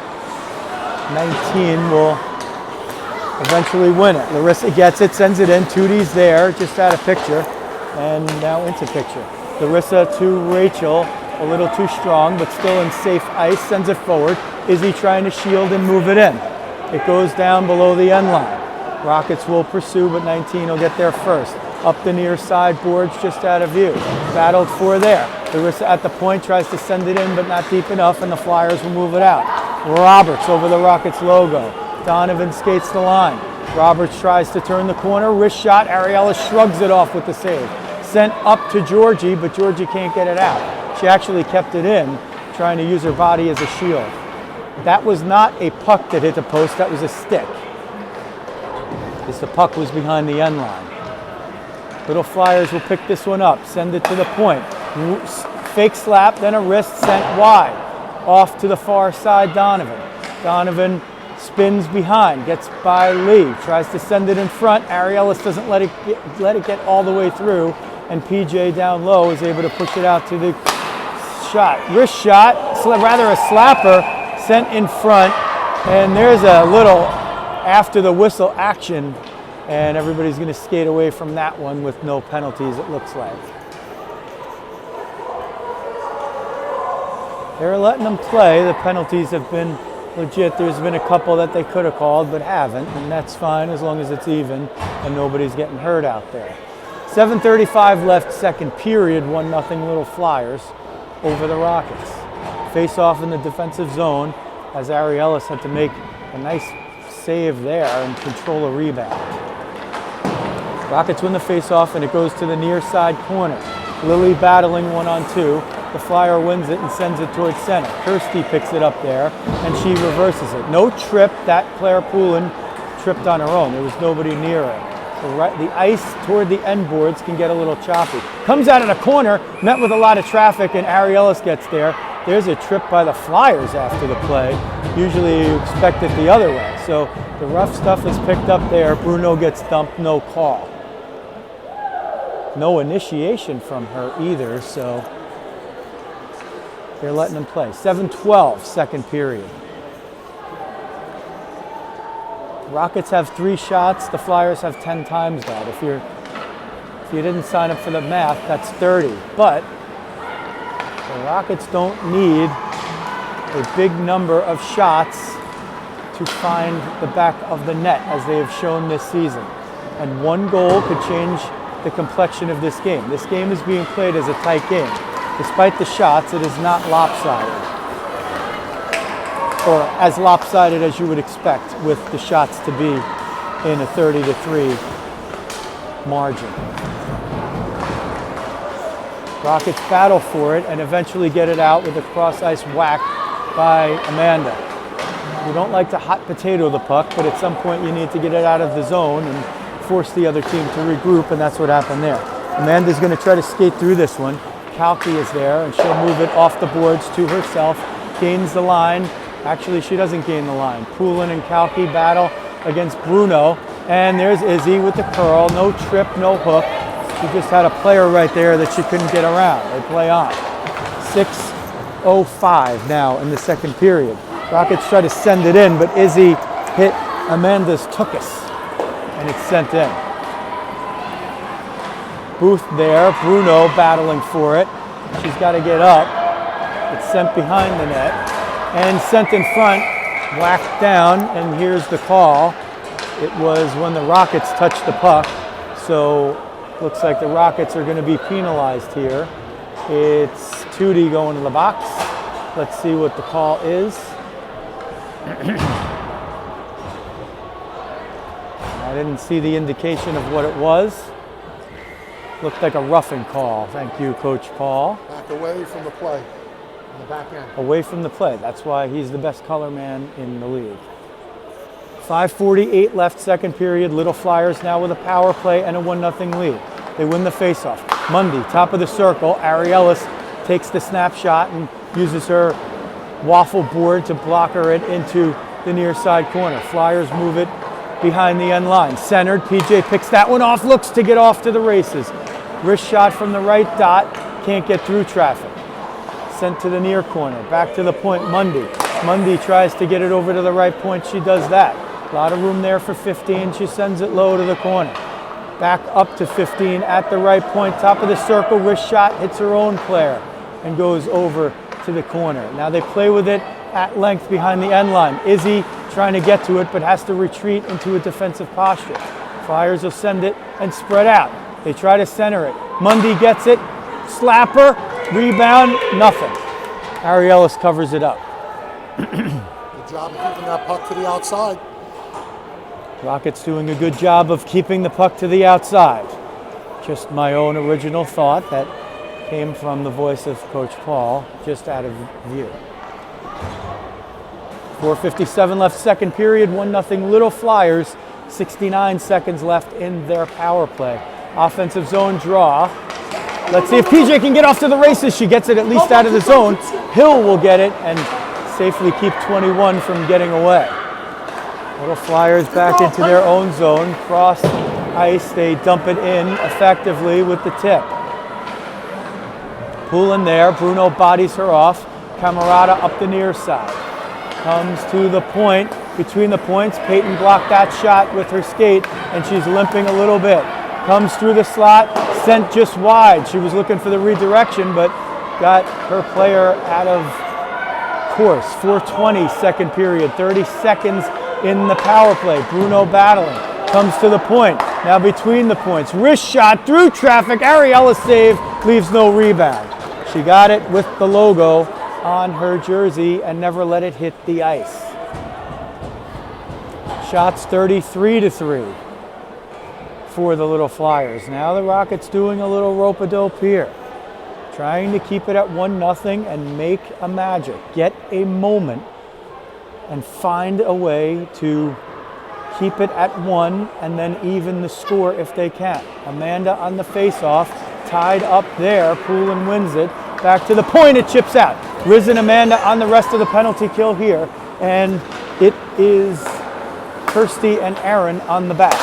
19 will eventually win it. Larissa gets it, sends it in. Tootie's there, just out of picture, and now into picture. Larissa to Rachel, a little too strong, but still in safe ice, sends it forward. Izzy trying to shield and move it in. It goes down below the end line. Rockets will pursue, but 19 will get there first. Up the near side boards, just out of view. Battled for there. Larissa at the point tries to send it in, but not deep enough, and the Flyers will move it out. Roberts over the Rockets logo. Donovan skates the line. Roberts tries to turn the corner. Wrist shot. Ariella shrugs it off with the save. Sent up to Georgie, but Georgie can't get it out. She actually kept it in, trying to use her body as a shield. That was not a puck that hit the post. That was a stick. Because the puck was behind the end line. Little Flyers will pick this one up. Send it to the point. Fake slap, then a wrist sent wide. Off to the far side, Donovan. Donovan spins behind, gets by Lee, tries to send it in front. Ariellis doesn't let it get all the way through, and PJ down low is able to push it out to the shot. Wrist shot, rather a slapper, sent in front, and there's a little after the whistle action, and everybody's going to skate away from that one with no penalties, it looks like. They're letting them play. The penalties have been legit. There's been a couple that they could have called but haven't, and that's fine as long as it's even and nobody's getting hurt out there. 7:35 left, second period, 1-0 Little Flyers over the Rockets. Face off in the defensive zone as Ariellis had to make a nice save there and control a rebound. Rockets win the face off and it goes to the near side corner. Lily battling 1-on-2. The Flyer wins it and sends it towards center. Kirsty picks it up there, and she reverses it. No trip. That Claire Poulin tripped on her own. There was nobody near her. The ice toward the end boards can get a little choppy. Comes out of the corner, met with a lot of traffic, and Ariellis gets there. There's a trip by the Flyers after the play. Usually you expect it the other way. So the rough stuff is picked up there. Bruno gets dumped, no call. No initiation from her either, so they're letting him play. 7:12, second period. Rockets have 3 shots, the Flyers have 10 times that. If you didn't sign up for the math, that's 30. But the Rockets don't need a big number of shots to find the back of the net, as they have shown this season. And one goal could change the complexion of this game. This game is being played as a tight game. Despite the shots, it is not lopsided. Or as lopsided as you would expect with the shots to be in a 30-3 margin. Rockets battle for it and eventually get it out with a cross-ice whack by Amanda. You don't like to hot potato the puck, but at some point you need to get it out of the zone and force the other team to regroup, and that's what happened there. Amanda's going to try to skate through this one. Kalki is there, and she'll move it off the boards to herself, gains the line. Actually, she doesn't gain the line. Poulin and Kalki battle against Bruno. And there's Izzy with the curl. No trip, no hook. She just had a player right there that she couldn't get around. They play on. 6:05 now in the second period. Rockets try to send it in, but Izzy hit Amanda's tuchus, and it's sent in. Booth there. Bruno battling for it. She's got to get up. It's sent behind the net. And sent in front, whacked down, and here's the call. It was when the Rockets touched the puck, so looks like the Rockets are going to be penalized here. It's Tootie going to the box. Let's see what the call is. I didn't see the indication of what it was. Looked like a roughing call. Thank you, Coach Paul. Back away from the play. The back end. Away from the play. That's why he's the best color man in the league. 5:48 left, second period. Little Flyers now with a power play and a 1-0 lead. They win the faceoff. Mundy, top of the circle. Ariellis takes the snapshot and uses her waffle board to block her into the near side corner. Flyers move it behind the end line. Centered. PJ picks that one off. Looks to get off to the races. Wrist shot from the right dot. Can't get through traffic. Sent to the near corner, back to the point, Mundy. Mundy tries to get it over to the right point, she does that. A lot of room there for 15, she sends it low to the corner. Back up to 15 at the right point, top of the circle, wrist shot, hits her own player and goes over to the corner. Now they play with it at length behind the end line. Izzy trying to get to it, but has to retreat into a defensive posture. Flyers will send it and spread out. They try to center it. Mundy gets it, slapper, rebound, nothing. Ariellis covers it up. Good job of keeping that puck to the outside. Rockets doing a good job of keeping the puck to the outside. Just my own original thought that came from the voice of Coach Paul, just out of view. 4:57 left, second period, 1-0 Little Flyers. 69 seconds left in their power play. Offensive zone draw. Let's see if PJ can get off to the races. She gets it at least out of the zone. Hill will get it and safely keep 21 from getting away. Little Flyers back into their own zone. Cross ice, they dump it in effectively with the tip. Poulin there, Bruno bodies her off. Camarada up the near side. Comes to the point, between the points. Peyton blocked that shot with her skate and she's limping a little bit. Comes through the slot, sent just wide. She was looking for the redirection, but got her player out of course. 4:20 second period, 30 seconds in the power play. Bruno battling, comes to the point, now between the points. Wrist shot through traffic, Ariella save, leaves no rebound. She got it with the logo on her jersey and never let it hit the ice. Shots 33-3. For the Little Flyers. Now the Rockets doing a little rope-a-dope here. Trying to keep it at 1-0 and make a magic. Get a moment and find a way to keep it at 1 and then even the score if they can. Amanda on the face-off, tied up there. Poulin wins it. Back to the point, it chips out. Riz and Amanda on the rest of the penalty kill here, and it is Kirsty and Aaron on the back.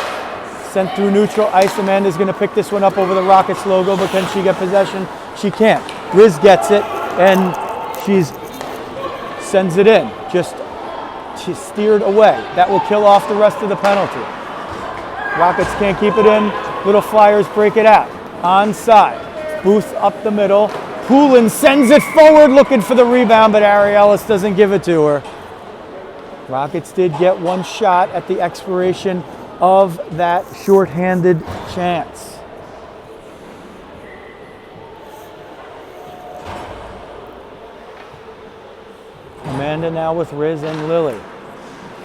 Sent through neutral ice. Amanda's going to pick this one up over the Rockets logo, but can she get possession? She can't. Riz gets it, and she's sends it in. She's steered away. That will kill off the rest of the penalty. Rockets can't keep it in. Little Flyers break it out. Onside. Booth up the middle. Poulin sends it forward looking for the rebound, but Ari Ellis doesn't give it to her. Rockets did get one shot at the expiration of that shorthanded chance. Amanda now with Riz and Lily.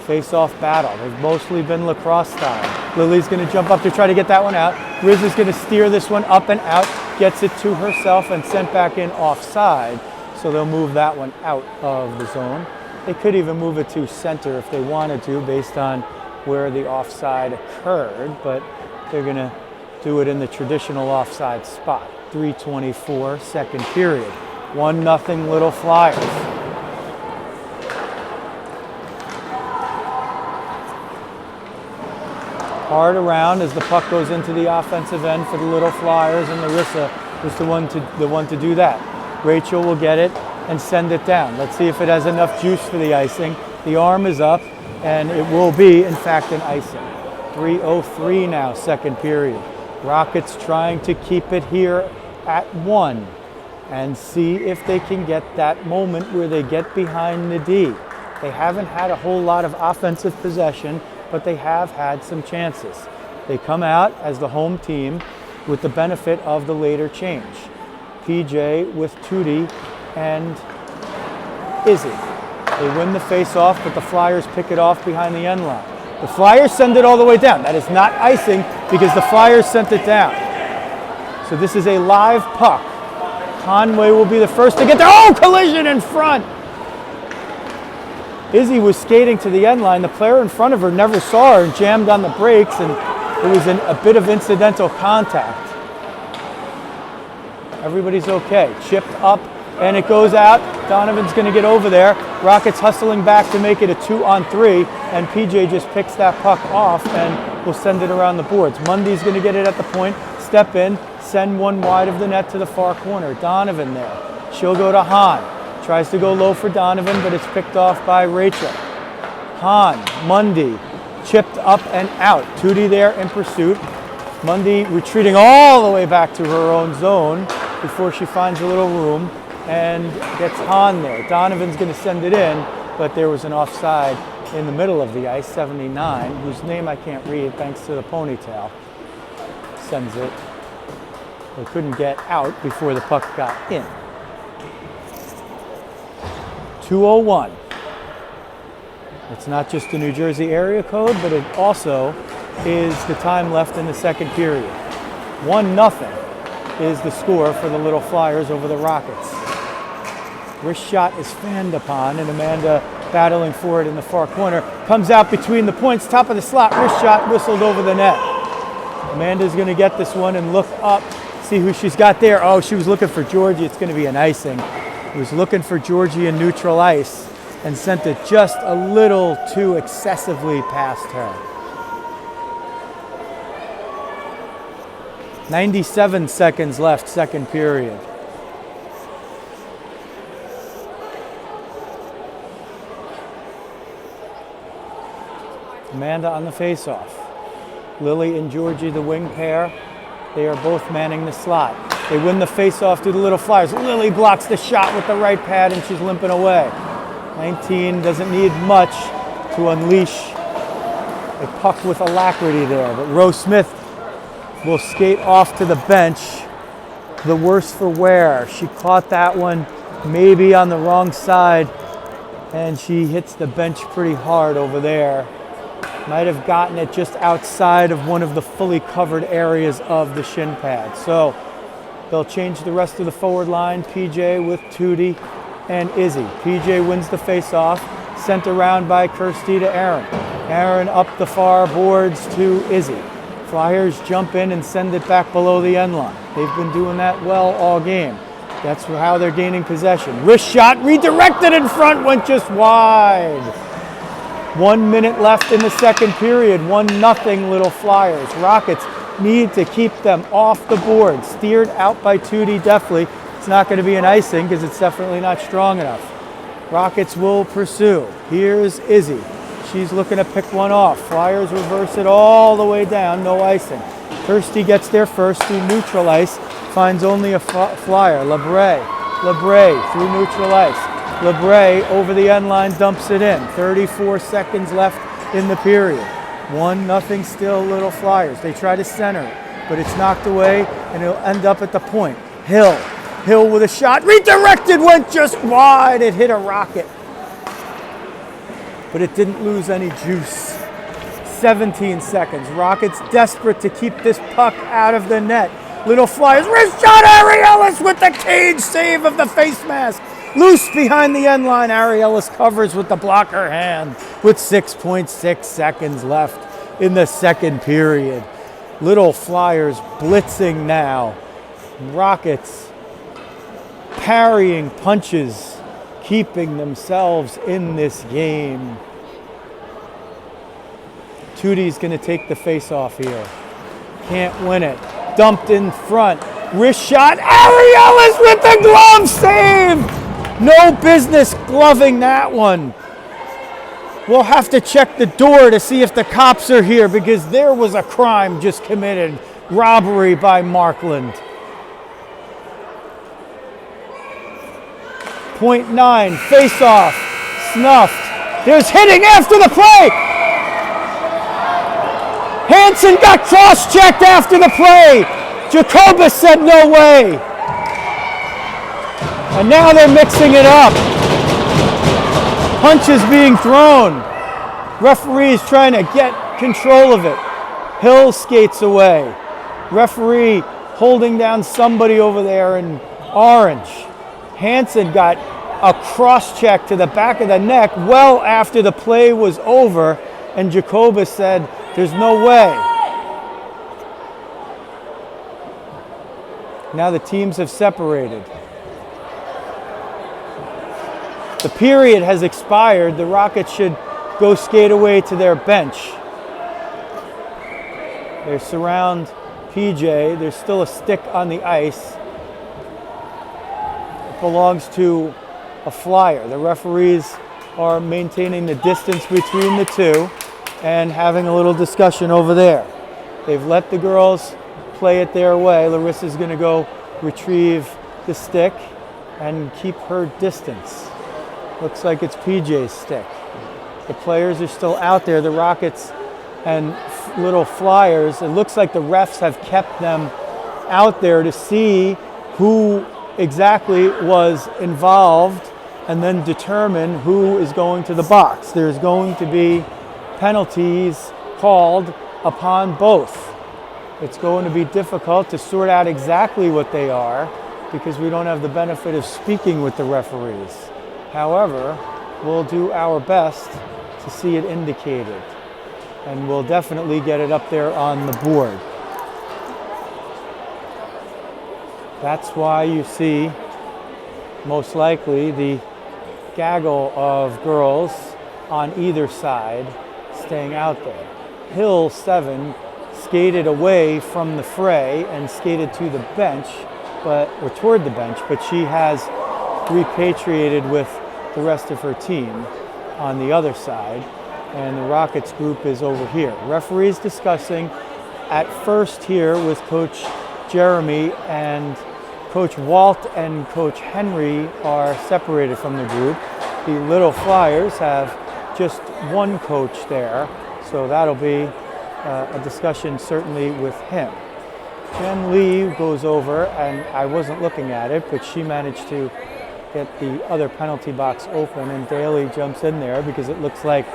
Face-off battle. They've mostly been lacrosse style. Lily's going to jump up to try to get that one out. Riz is going to steer this one up and out, gets it to herself and sent back in offside. So they'll move that one out of the zone. They could even move it to center if they wanted to based on where the offside occurred, but they're going to do it in the traditional offside spot. 3:24, second period. 1-0 Little Flyers. Hard around as the puck goes into the offensive end for the Little Flyers, and Larissa was the one to do that. Rachel will get it and send it down. Let's see if it has enough juice for the icing. The arm is up, and it will be, in fact, an icing. 3:03 now, second period. Rockets trying to keep it here at 1 and see if they can get that moment where they get behind the D. They haven't had a whole lot of offensive possession, but they have had some chances. They come out as the home team with the benefit of the later change. PJ with Tootie and Izzy. They win the face-off, but the Flyers pick it off behind the end line. The Flyers send it all the way down. That is not icing because the Flyers sent it down. So this is a live puck. Conway will be the first to get there. Oh, collision in front! Izzy was skating to the end line. The player in front of her never saw her and jammed on the brakes, and it was a bit of incidental contact. Everybody's okay. Chipped up, and it goes out. Donovan's going to get over there. Rockets hustling back to make it a 2-on-3, and PJ just picks that puck off and will send it around the boards. Mundy's going to get it at the point, step in, send one wide of the net to the far corner. Donovan there. She'll go to Hahn. Tries to go low for Donovan, but it's picked off by Rachel. Hahn, Mundy, chipped up and out. Tootie there in pursuit. Mundy retreating all the way back to her own zone before she finds a little room and gets Hahn there. Donovan's going to send it in, but there was an offside in the middle of the ice, 79, whose name I can't read thanks to the ponytail. Sends it. They couldn't get out before the puck got in. 2:01. It's not just the New Jersey area code, but it also is the time left in the second period. 1-0 is the score for the Little Flyers over the Rockets. Wrist shot is fanned upon, and Amanda battling for it in the far corner. Comes out between the points, top of the slot, wrist shot whistled over the net. Amanda's going to get this one and look up, see who she's got there. Oh, she was looking for Georgie. It's going to be an icing. Was looking for Georgie in neutral ice and sent it just a little too excessively past her. 97 seconds left, second period. Amanda on the faceoff. Lily and Georgie, the wing pair, they are both manning the slot. They win the face-off to the Little Flyers. Lily blocks the shot with the right pad, and she's limping away. 19 doesn't need much to unleash a puck with alacrity there. But Rose Smith will skate off to the bench. The worse for wear. She caught that one maybe on the wrong side, and she hits the bench pretty hard over there. Might have gotten it just outside of one of the fully covered areas of the shin pad. So they'll change the rest of the forward line. PJ with Tootie and Izzy. PJ wins the face-off, Sent around by Kirsty to Aaron. Aaron up the far boards to Izzy. Flyers jump in and send it back below the end line. They've been doing that well all game. That's how they're gaining possession. Wrist shot redirected in front, went just wide. 1 minute left in the second period. 1-0 Little Flyers. Rockets need to keep them off the board. Steered out by Tootie deftly. It's not going to be an icing because it's definitely not strong enough. Rockets will pursue. Here's Izzy. She's looking to pick one off. Flyers reverse it all the way down, no icing. Kirsty gets there first through neutral ice, finds only a Flyer. LeBray through neutral ice. LeBray over the end line dumps it in. 34 seconds left in the period. 1-0 still Little Flyers. They try to center it, but it's knocked away and it'll end up at the point. Hill with a shot, redirected, went just wide. It hit a Rocket, but it didn't lose any juice. 17 seconds. Rockets desperate to keep this puck out of the net. Little Flyers, wrist shot, Ari Ellis with the cage save of the face mask. Loose behind the end line. Ari Ellis covers with the blocker hand with 6.6 seconds left in the second period. Little Flyers blitzing now. Rockets parrying punches, keeping themselves in this game. Tootie's going to take the face-off here. Can't win it. Dumped in front. Wrist shot. Ari Ellis with the glove save! No business gloving that one. We'll have to check the door to see if the cops are here because there was a crime just committed. Robbery by Markland. .9, face-off, snuffed. There's hitting after the play. Hansen got cross-checked after the play. Jacobus said no way. And now they're mixing it up. Punches being thrown. Referee's trying to get control of it. Hill skates away. Referee holding down somebody over there in orange. Hansen got a cross-check to the back of the neck well after the play was over, and Jacobus said, there's no way. Now the teams have separated. The period has expired. The Rockets should go skate away to their bench. They surround PJ. There's still a stick on the ice. It belongs to a Flyer. The referees are maintaining the distance between the two and having a little discussion over there. They've let the girls play it their way. Larissa's going to go retrieve the stick and keep her distance. Looks like it's PJ's stick. The players are still out there. The Rockets and Little Flyers, it looks like the refs have kept them out there to see who exactly was involved and then determine who is going to the box. There's going to be penalties called upon both. It's going to be difficult to sort out exactly what they are because we don't have the benefit of speaking with the referees. However, we'll do our best to see it indicated, and we'll definitely get it up there on the board. That's why you see, most likely, the gaggle of girls on either side staying out there. Hill, 7, skated away from the fray and skated to the bench, or toward the bench, but she has repatriated with the rest of her team on the other side, and the Rockets group is over here. Referees discussing at first here with Coach Jeremy, and Coach Walt and Coach Henry are separated from the group. The Little Flyers have just one coach there, so that'll be a discussion certainly with him. Jen Lee goes over, and I wasn't looking at it, but she managed to get the other penalty box open, and Daly jumps in there because it looks like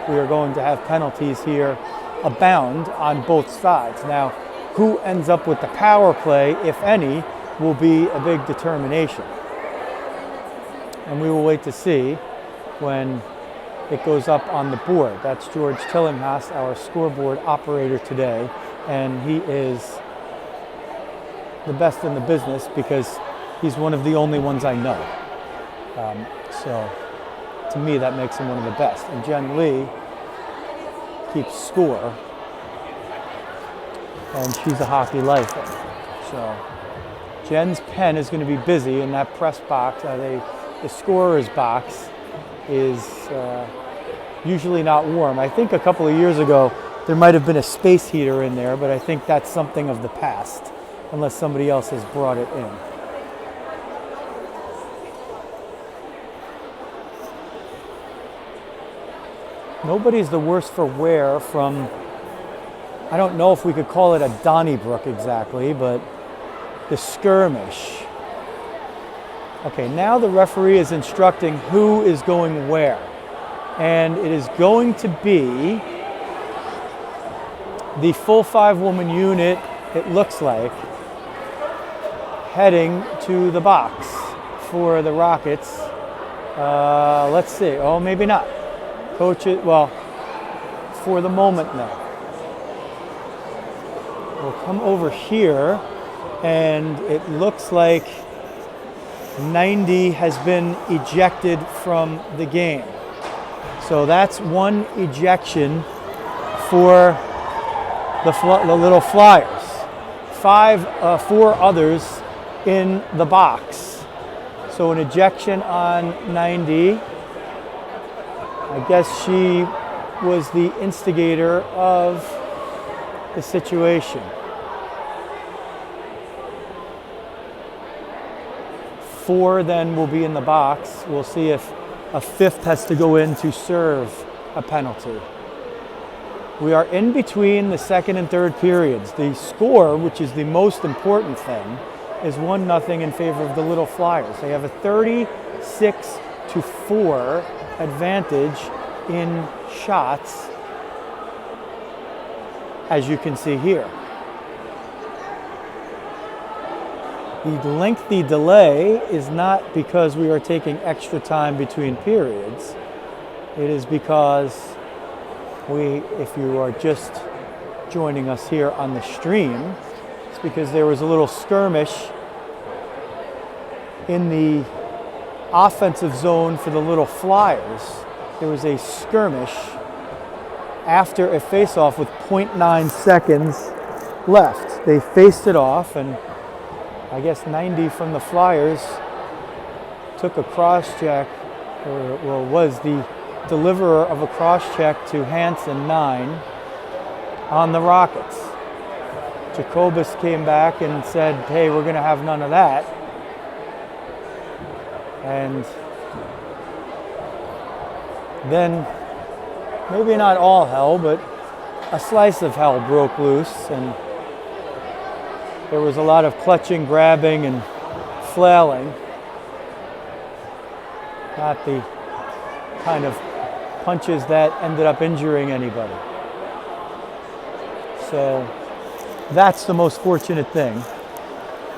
we are going to have penalties here abound on both sides. Now, who ends up with the power play, if any, will be a big determination. And we will wait to see when it goes up on the board. That's George Tillinghast, our scoreboard operator today, and he is the best in the business because he's one of the only ones I know. So to me, that makes him one of the best. And Jen Lee keeps score, and she's a hockey lifer. So Jen's pen is going to be busy in that press box. The scorer's box is usually not warm. I think a couple of years ago there might have been a space heater in there, but I think that's something of the past, unless somebody else has brought it in. Nobody's the worse for wear from, I don't know if we could call it a Donnybrook exactly, but the skirmish. Okay, now the referee is instructing who is going where. And it is going to be the full 5-woman unit, it looks like, heading to the box for the Rockets. Let's see, oh, maybe not. Coach it, well, for the moment now. We'll come over here, and it looks like 90 has been ejected from the game. So that's one ejection for the little Flyers. 4 others in the box. So an ejection on 90. I guess she was the instigator of the situation. 4 then will be in the box. We'll see if a 5th has to go in to serve a penalty. We are in between the second and third periods. The score, which is the most important thing, is 1-0 in favor of the Little Flyers. They have a 36-4 advantage in shots, as you can see here. The lengthy delay is not because we are taking extra time between periods. It is because if you are just joining us here on the stream, it's because there was a little skirmish in the offensive zone for the Little Flyers. There was a skirmish after a face-off with 0.9 seconds left. They faced it off, and I guess 90 from the Flyers took a cross-check, or was the deliverer of a cross-check to Hansen, 9, on the Rockets. Jacobus came back and said, hey, we're going to have none of that. And then, maybe not all hell, but a slice of hell broke loose, and there was a lot of clutching, grabbing, and flailing. Not the kind of punches that ended up injuring anybody. So that's the most fortunate thing.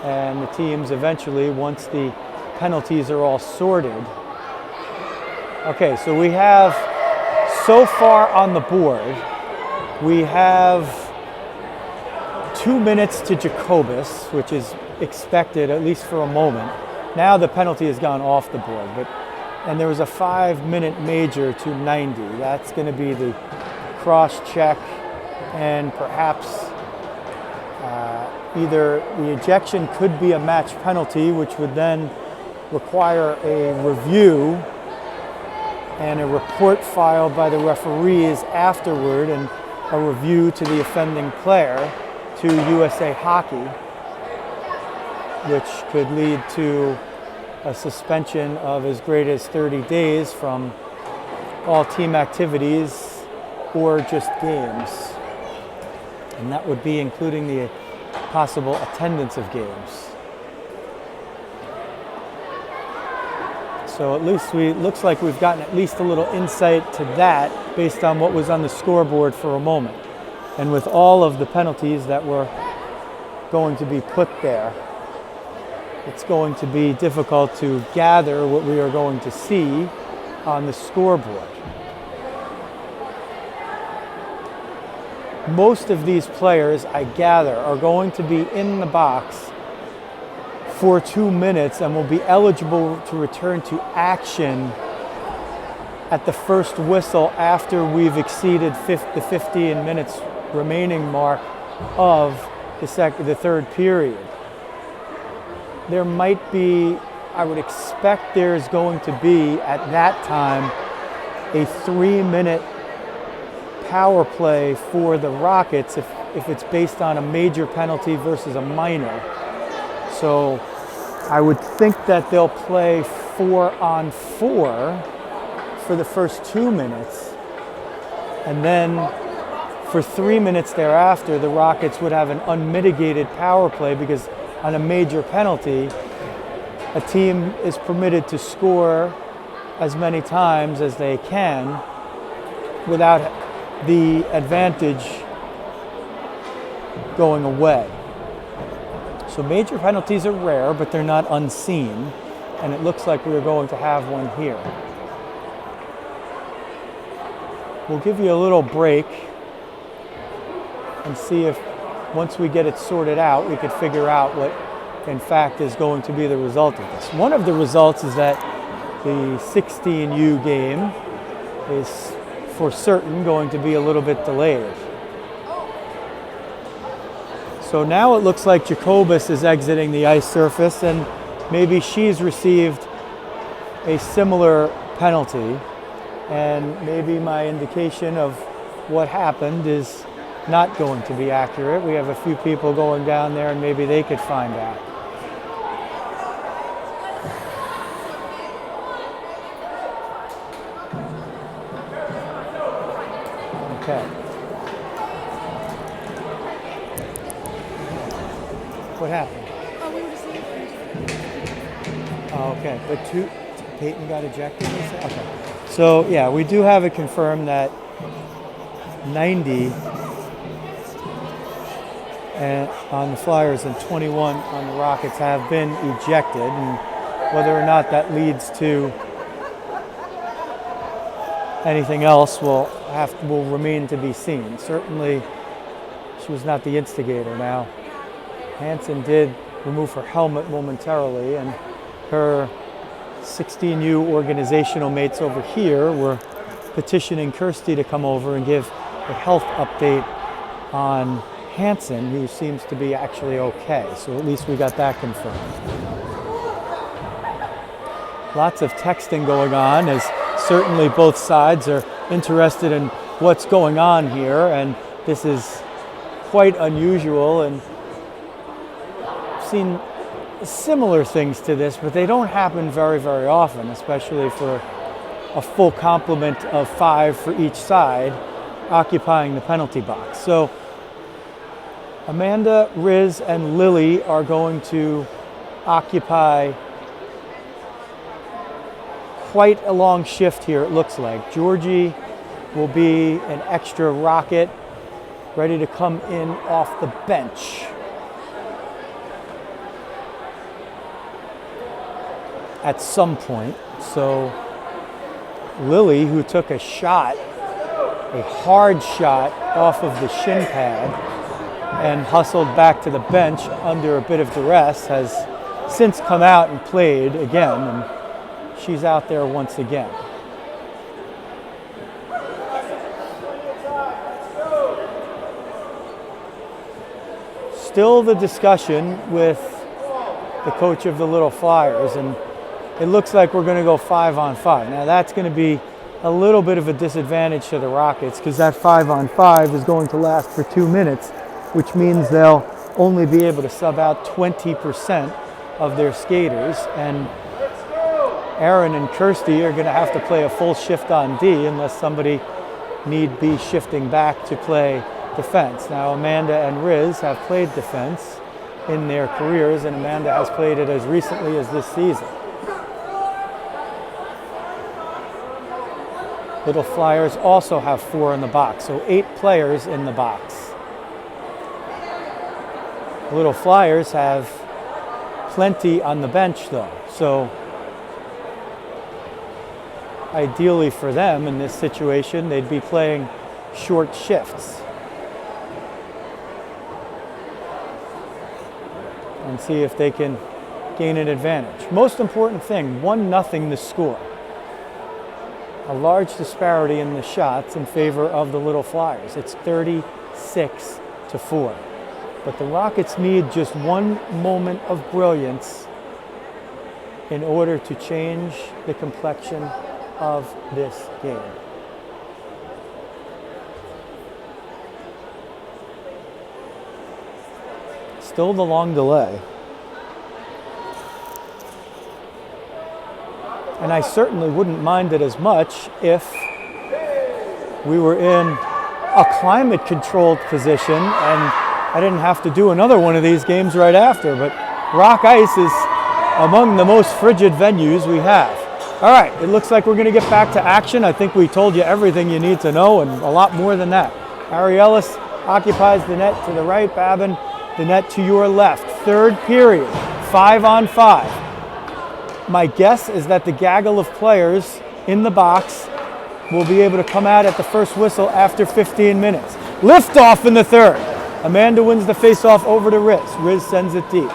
And the teams eventually, once the penalties are all sorted. Okay, so we have, so far on the board, we have 2 minutes to Jacobus, which is expected, at least for a moment. Now the penalty has gone off the board, and there was a 5-minute major to 90. That's going to be the cross-check, and perhaps either the ejection could be a match penalty, which would then require a review and a report filed by the referees afterward, and a review to the offending player to USA Hockey, which could lead to a suspension of as great as 30 days from all team activities or just games. And that would be including the possible attendance of games. So at least looks like we've gotten at least a little insight to that based on what was on the scoreboard for a moment. And with all of the penalties that were going to be put there, it's going to be difficult to gather what we are going to see on the scoreboard. most of these players, I gather, are going to be in the box for 2 minutes and will be eligible to return to action at the first whistle after we've exceeded the 15 minutes remaining mark of the third period. There might be, I would expect there's going to be at that time a 3-minute power play for the Rockets if it's based on a major penalty versus a minor. So I would think that they'll play 4-on-4 for the first 2 minutes, and then for 3 minutes thereafter the Rockets would have an unmitigated power play, because on a major penalty a team is permitted to score as many times as they can without the advantage going away. So major penalties are rare, but they're not unseen, and it looks like we're going to have one here. We'll give you a little break and see if once we get it sorted out, we could figure out what in fact is going to be the result of this. One of the results is that the 16U game is for certain going to be a little bit delayed. So now it looks like Jacobus is exiting the ice surface, and maybe she's received a similar penalty, and maybe my indication of what happened is not going to be accurate. We have a few people going down there, and maybe they could find out. Okay. What happened? Oh, we were just Oh, okay. But Peyton got ejected, you said? Okay. So, yeah, we do have it confirmed that 90 on the Flyers and 21 on the Rockets have been ejected, and whether or not that leads to anything else will remain to be seen. Certainly, she was not the instigator. Now, Hansen did remove her helmet momentarily, and her 16U organizational mates over here were petitioning Kirsty to come over and give a health update on Hansen, who seems to be actually okay. So at least we got that confirmed. Lots of texting going on, as certainly both sides are interested in what's going on here, and this is quite unusual, and I've seen similar things to this, but they don't happen very, very often, especially for a full complement of 5 for each side occupying the penalty box. So Amanda, Riz, and Lily are going to occupy quite a long shift here, it looks like. Georgie will be an extra Rocket, ready to come in off the bench. At some point. So Lily, who took a shot, a hard shot off of the shin pad and hustled back to the bench under a bit of duress, has since come out and played again, and she's out there once again. Still the discussion with the coach of the Little Flyers, and it looks like we're going to go 5-on-5. Now that's going to be a little bit of a disadvantage to the Rockets, because that 5-on-5 is going to last for 2 minutes, which means they'll only be able to sub out 20% of their skaters, and Aaron and Kirsty are going to have to play a full shift on D unless somebody need be shifting back to play defense. Now Amanda and Riz have played defense in their careers, and Amanda has played it as recently as this season. Little Flyers also have 4 in the box, so 8 players in the box. Little Flyers have plenty on the bench though, so ideally for them in this situation, they'd be playing short shifts. and see if they can gain an advantage. Most important thing, 1-0 the score. A large disparity in the shots in favor of the Little Flyers. It's 36-4. But the Rockets need just one moment of brilliance in order to change the complexion of this game. Still the long delay. And I certainly wouldn't mind it as much if we were in a climate-controlled position and I didn't have to do another one of these games right after. But Rock Ice is among the most frigid venues we have. All right, it looks like we're going to get back to action. I think we told you everything you need to know and a lot more than that. Harry Ellis occupies the net to the right, Babin the net to your left. Third period, 5-on-5. My guess is that the gaggle of players in the box will be able to come out at the first whistle after 15 minutes. Liftoff in the third. Amanda wins the faceoff over to Riz. Riz sends it deep.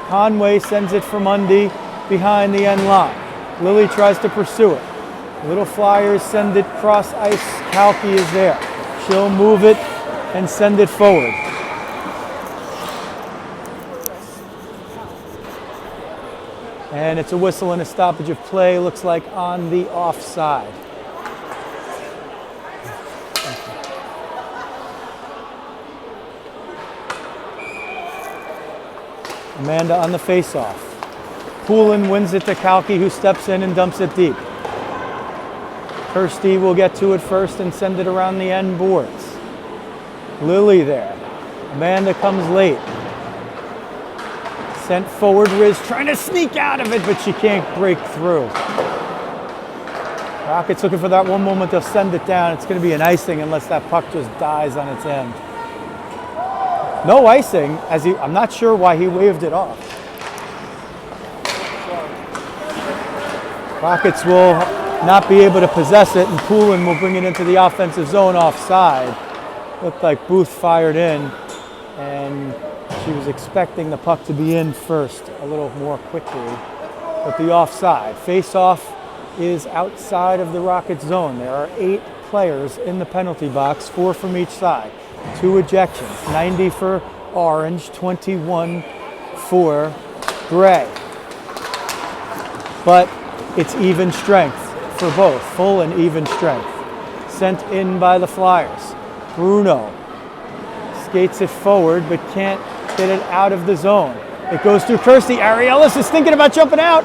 Conway sends it from Mundy behind the end line. Lily tries to pursue it. Little Flyers send it cross ice. Kalki is there. She'll move it and send it forward. And it's a whistle and a stoppage of play, looks like on the offside. Amanda on the faceoff. Poulin wins it to Kalki, who steps in and dumps it deep. Kirsty will get to it first and send it around the end boards. Lily there. Amanda comes late. Sent forward, Riz trying to sneak out of it, but she can't break through. Rockets looking for that one moment, they'll send it down. It's going to be an icing unless that puck just dies on its end. No icing, I'm not sure why he waved it off. Rockets will not be able to possess it, and Poulin will bring it into the offensive zone offside. Looked like Booth fired in, and she was expecting the puck to be in first a little more quickly, but the offside. Face-off is outside of the Rockets zone. There are 8 players in the penalty box, 4 from each side. 2 ejections, 90 for Orange, 21 for Gray. But it's even strength for both, full and even strength. Sent in by the Flyers. Bruno skates it forward but can't get it out of the zone. It goes through Kirsty. Ariellis is thinking about jumping out.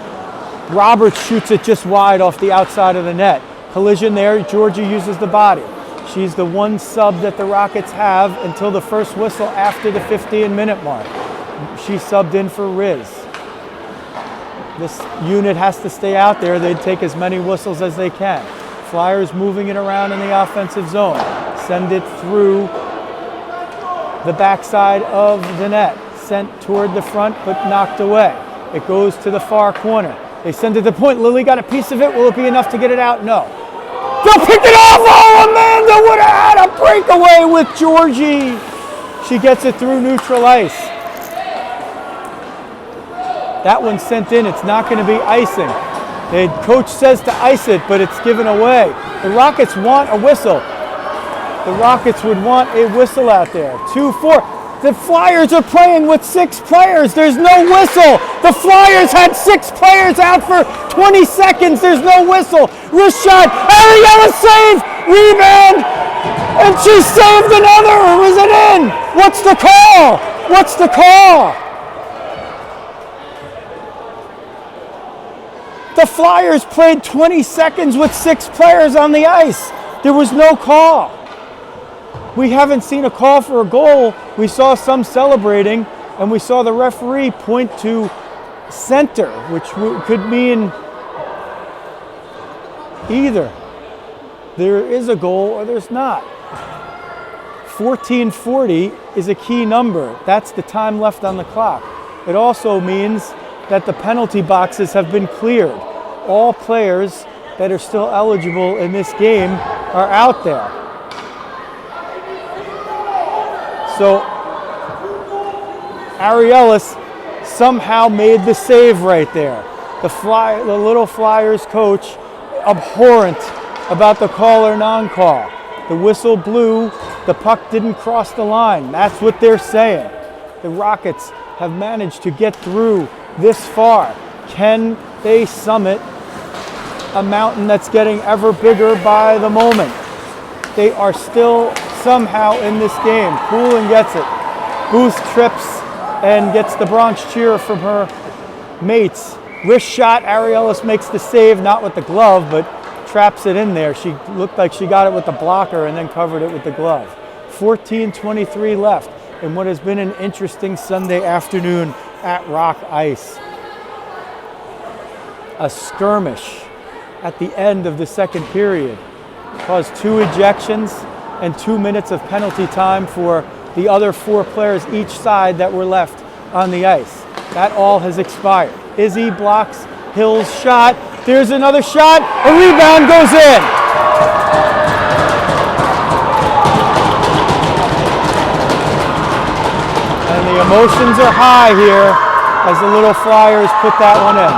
Roberts shoots it just wide off the outside of the net. Collision there. Georgia uses the body. She's the one sub that the Rockets have until the first whistle after the 15-minute mark. She subbed in for Riz. This unit has to stay out there. They'd take as many whistles as they can. Flyers moving it around in the offensive zone. Send it through the backside of the net. Sent toward the front, but knocked away. It goes to the far corner. They send it to the point. Lily got a piece of it. Will it be enough to get it out? No. They'll pick it off. Oh, Amanda would have had a breakaway with Georgie. She gets it through neutral ice. That one's sent in. It's not going to be icing. The coach says to ice it, but it's given away. The Rockets want a whistle. The Rockets would want a whistle out there. 2-4. The Flyers are playing with 6 players. There's no whistle. The Flyers had 6 players out for 20 seconds. There's no whistle. Wrist shot. Ariella save. Rebound. And she saved another. Or was it in? What's the call? What's the call? The Flyers played 20 seconds with 6 players on the ice. There was no call. We haven't seen a call for a goal. We saw some celebrating, and we saw the referee point to center, which could mean either there is a goal or there's not. 14:40 is a key number. That's the time left on the clock. It also means that the penalty boxes have been cleared. All players that are still eligible in this game are out there. So Ariellis somehow made the save right there. The Little Flyers coach, abhorrent about the call or non-call. The whistle blew, the puck didn't cross the line. That's what they're saying. The Rockets have managed to get through this far. Can they summit a mountain that's getting ever bigger by the moment? They are still somehow in this game. Poulin gets it. Booth trips and gets the Bronx cheer from her mates. Wrist shot, Ariellis makes the save, not with the glove, but traps it in there. She looked like she got it with the blocker and then covered it with the glove. 14:23 left in what has been an interesting Sunday afternoon at Rock Ice. A skirmish at the end of the second period caused 2 ejections and 2 minutes of penalty time for the other 4 players each side that were left on the ice. That all has expired. Izzy blocks Hill's shot. There's another shot. A rebound goes in. And the emotions are high here as the Little Flyers put that one in.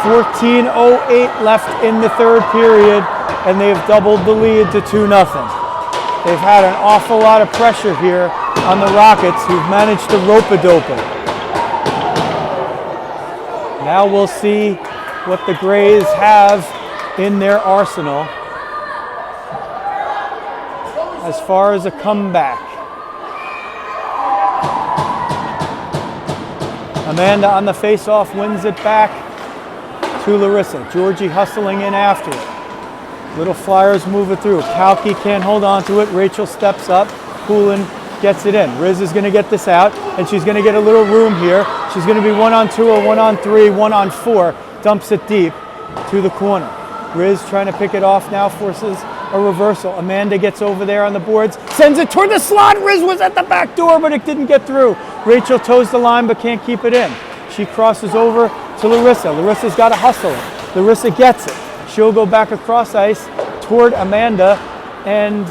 14:08 left in the third period, and they've doubled the lead to 2-0. They've had an awful lot of pressure here on the Rockets, who've managed to rope-a-dope it. Now we'll see what the Grays have in their arsenal as far as a comeback. Amanda on the face-off wins it back to Larissa. Georgie hustling in after it. Little Flyers move it through. Kalki can't hold on to it. Rachel steps up. Poulin gets it in. Riz is going to get this out, and she's going to get a little room here. She's going to be 1-on-2 or 1-on-3, 1-on-4. Dumps it deep to the corner. Riz trying to pick it off now, forces a reversal. Amanda gets over there on the boards, sends it toward the slot. Riz was at the back door, but it didn't get through. Rachel toes the line, but can't keep it in. She crosses over to Larissa. Larissa's got to hustle it. Larissa gets it. She'll go back across ice toward Amanda and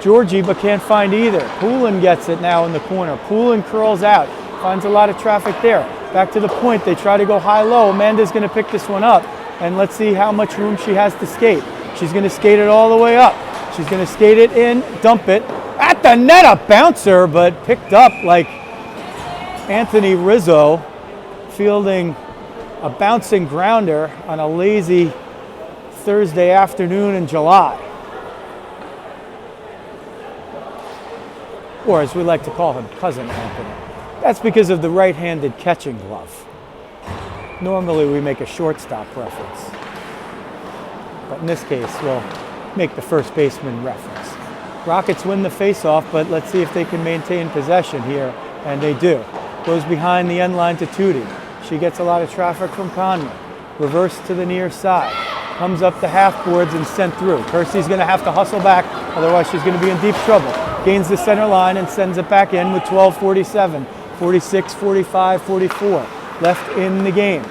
Georgie, but can't find either. Poulin gets it now in the corner. Poulin curls out, finds a lot of traffic there. Back to the point, they try to go high-low. Amanda's going to pick this one up, and let's see how much room she has to skate. She's going to skate it all the way up. She's going to skate it in, dump it. At the net, a bouncer, but picked up like Anthony Rizzo, fielding a bouncing grounder on a lazy Thursday afternoon in July. Or as we like to call him, Cousin Anthony. That's because of the right-handed catching glove. Normally we make a shortstop reference, but in this case we'll make the first baseman reference. Rockets win the face-off, but let's see if they can maintain possession here, and they do. Goes behind the end line to Tootie. She gets a lot of traffic from Conley. Reverse to the near side. Comes up the half boards and sent through. Kirsty's going to have to hustle back, otherwise she's going to be in deep trouble. Gains the center line and sends it back in with 12:47, 46, 45, 44 left in the game.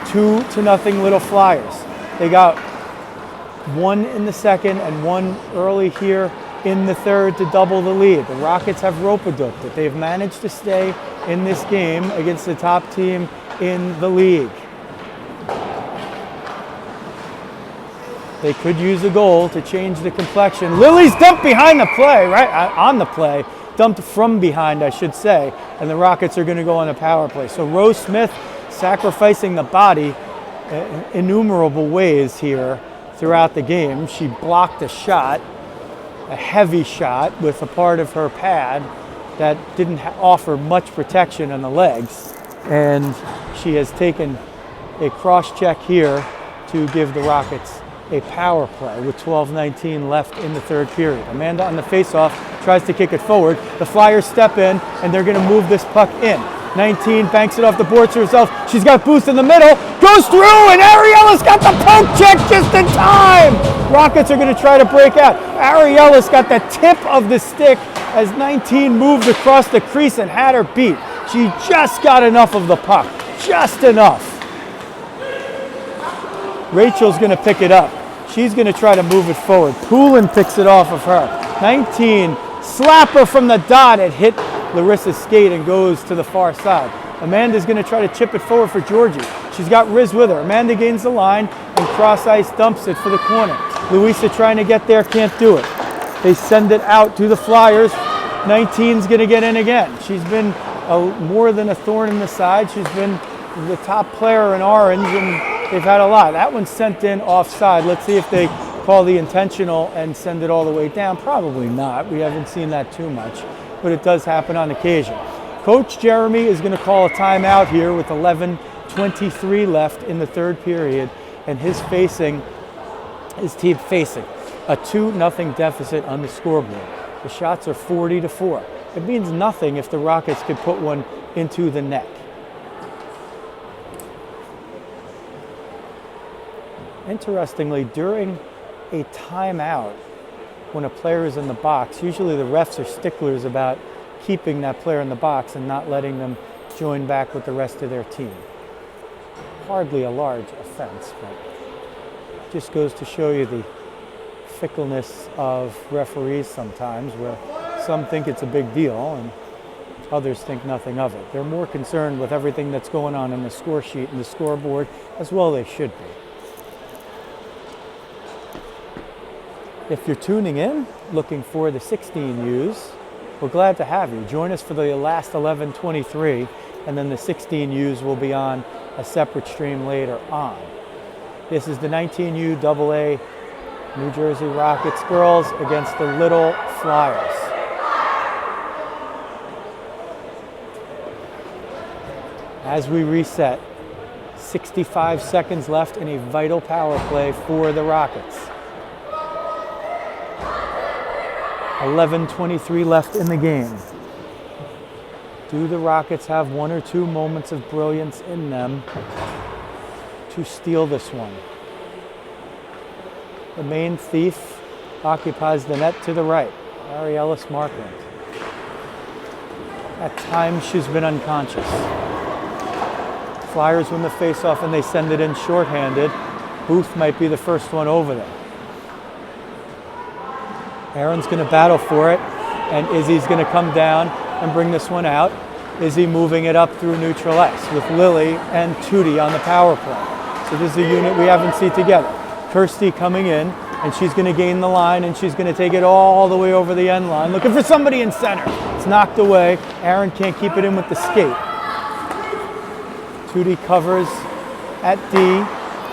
2-0 Little Flyers. They got 1 in the second and 1 early here in the third to double the lead. The Rockets have rope-a-doped it. They've managed to stay in this game against the top team in the league. They could use a goal to change the complexion. Lily's dumped behind the play, right on the play. Dumped from behind, I should say. And the Rockets are going to go on a power play. So Rose Smith sacrificing the body in innumerable ways here throughout the game. She blocked a shot, a heavy shot with a part of her pad that didn't offer much protection on the legs. And she has taken a cross check here to give the Rockets a power play with 12:19 left in the third period. Amanda on the faceoff tries to kick it forward. The Flyers step in, and they're going to move this puck in. 19 banks it off the boards to herself. She's got Booth in the middle. Goes through, and Ariella's got the poke check just in time. Rockets are going to try to break out. Ariella's got the tip of the stick as 19 moved across the crease and had her beat. She just got enough of the puck. Just enough. Rachel's going to pick it up. She's going to try to move it forward. Poulin picks it off of her. 19, slapper from the dot. It hit Larissa's skate and goes to the far side. Amanda's going to try to chip it forward for Georgie. She's got Riz with her. Amanda gains the line and cross ice dumps it for the corner. Louisa trying to get there, can't do it. They send it out to the Flyers. 19's going to get in again. She's been more than a thorn in the side. She's been the top player in orange, and they've had a lot. That one's sent in offside. Let's see if they call the intentional and send it all the way down. Probably not. We haven't seen that too much, but it does happen on occasion. Coach Jeremy is going to call a timeout here with 11:23 left in the third period, and his team facing a 2-0 deficit on the scoreboard. The shots are 40-4. It means nothing if the Rockets could put one into the net. Interestingly, during a timeout, when a player is in the box, usually the refs are sticklers about keeping that player in the box and not letting them join back with the rest of their team. Hardly a large offense, but just goes to show you the fickleness of referees sometimes, where some think it's a big deal and others think nothing of it. They're more concerned with everything that's going on in the score sheet and the scoreboard, as well they should be. If you're tuning in, looking for the 16Us, we're glad to have you. Join us for the last 11:23, and then the 16Us will be on a separate stream later on. This is the 19U AA New Jersey Rockets girls against the Little Flyers. As we reset, 65 seconds left in a vital power play for the Rockets. 11:23 left in the game. Do the Rockets have one or two moments of brilliance in them to steal this one? The main thief occupies the net to the right, Ariellis Markland. At times she's been unconscious. Flyers win the faceoff and they send it in shorthanded. Booth might be the first one over there. Aaron's going to battle for it, and Izzy's going to come down and bring this one out. Izzy moving it up through neutral ice with Lily and Tootie on the power play. So this is a unit we haven't seen together. Kirsty coming in, and she's going to gain the line, and she's going to take it all the way over the end line, looking for somebody in center. It's knocked away. Aaron can't keep it in with the skate. Tootie covers at D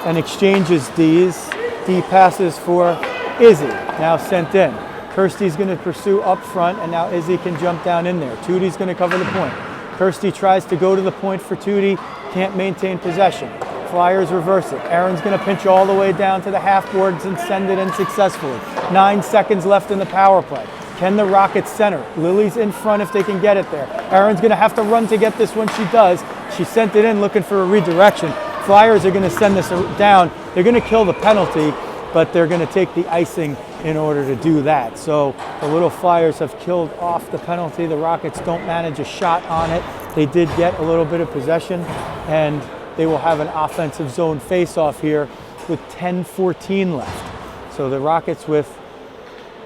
and exchanges D's. D passes for Izzy, now sent in. Kirsty's going to pursue up front, and now Izzy can jump down in there. Tootie's going to cover the point. Kirsty tries to go to the point for Tootie, can't maintain possession. Flyers reverse it. Aaron's going to pinch all the way down to the half boards and send it in successfully. 9 seconds left in the power play. Can the Rockets center? Lily's in front if they can get it there. Aaron's going to have to run to get this when she does. She sent it in looking for a redirection. Flyers are going to send this down. They're going to kill the penalty, but they're going to take the icing in order to do that. So the Little Flyers have killed off the penalty. The Rockets don't manage a shot on it. They did get a little bit of possession, and they will have an offensive zone face-off here with 10:14 left. So the Rockets, with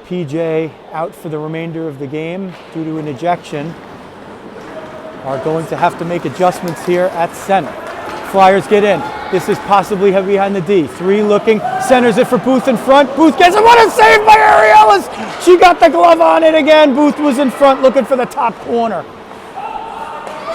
PJ out for the remainder of the game due to an ejection, are going to have to make adjustments here at center. Flyers get in. This is possibly behind the D. 3 looking, centers it for Booth in front. Booth gets it. What a save by Ariellis! She got the glove on it again. Booth was in front looking for the top corner.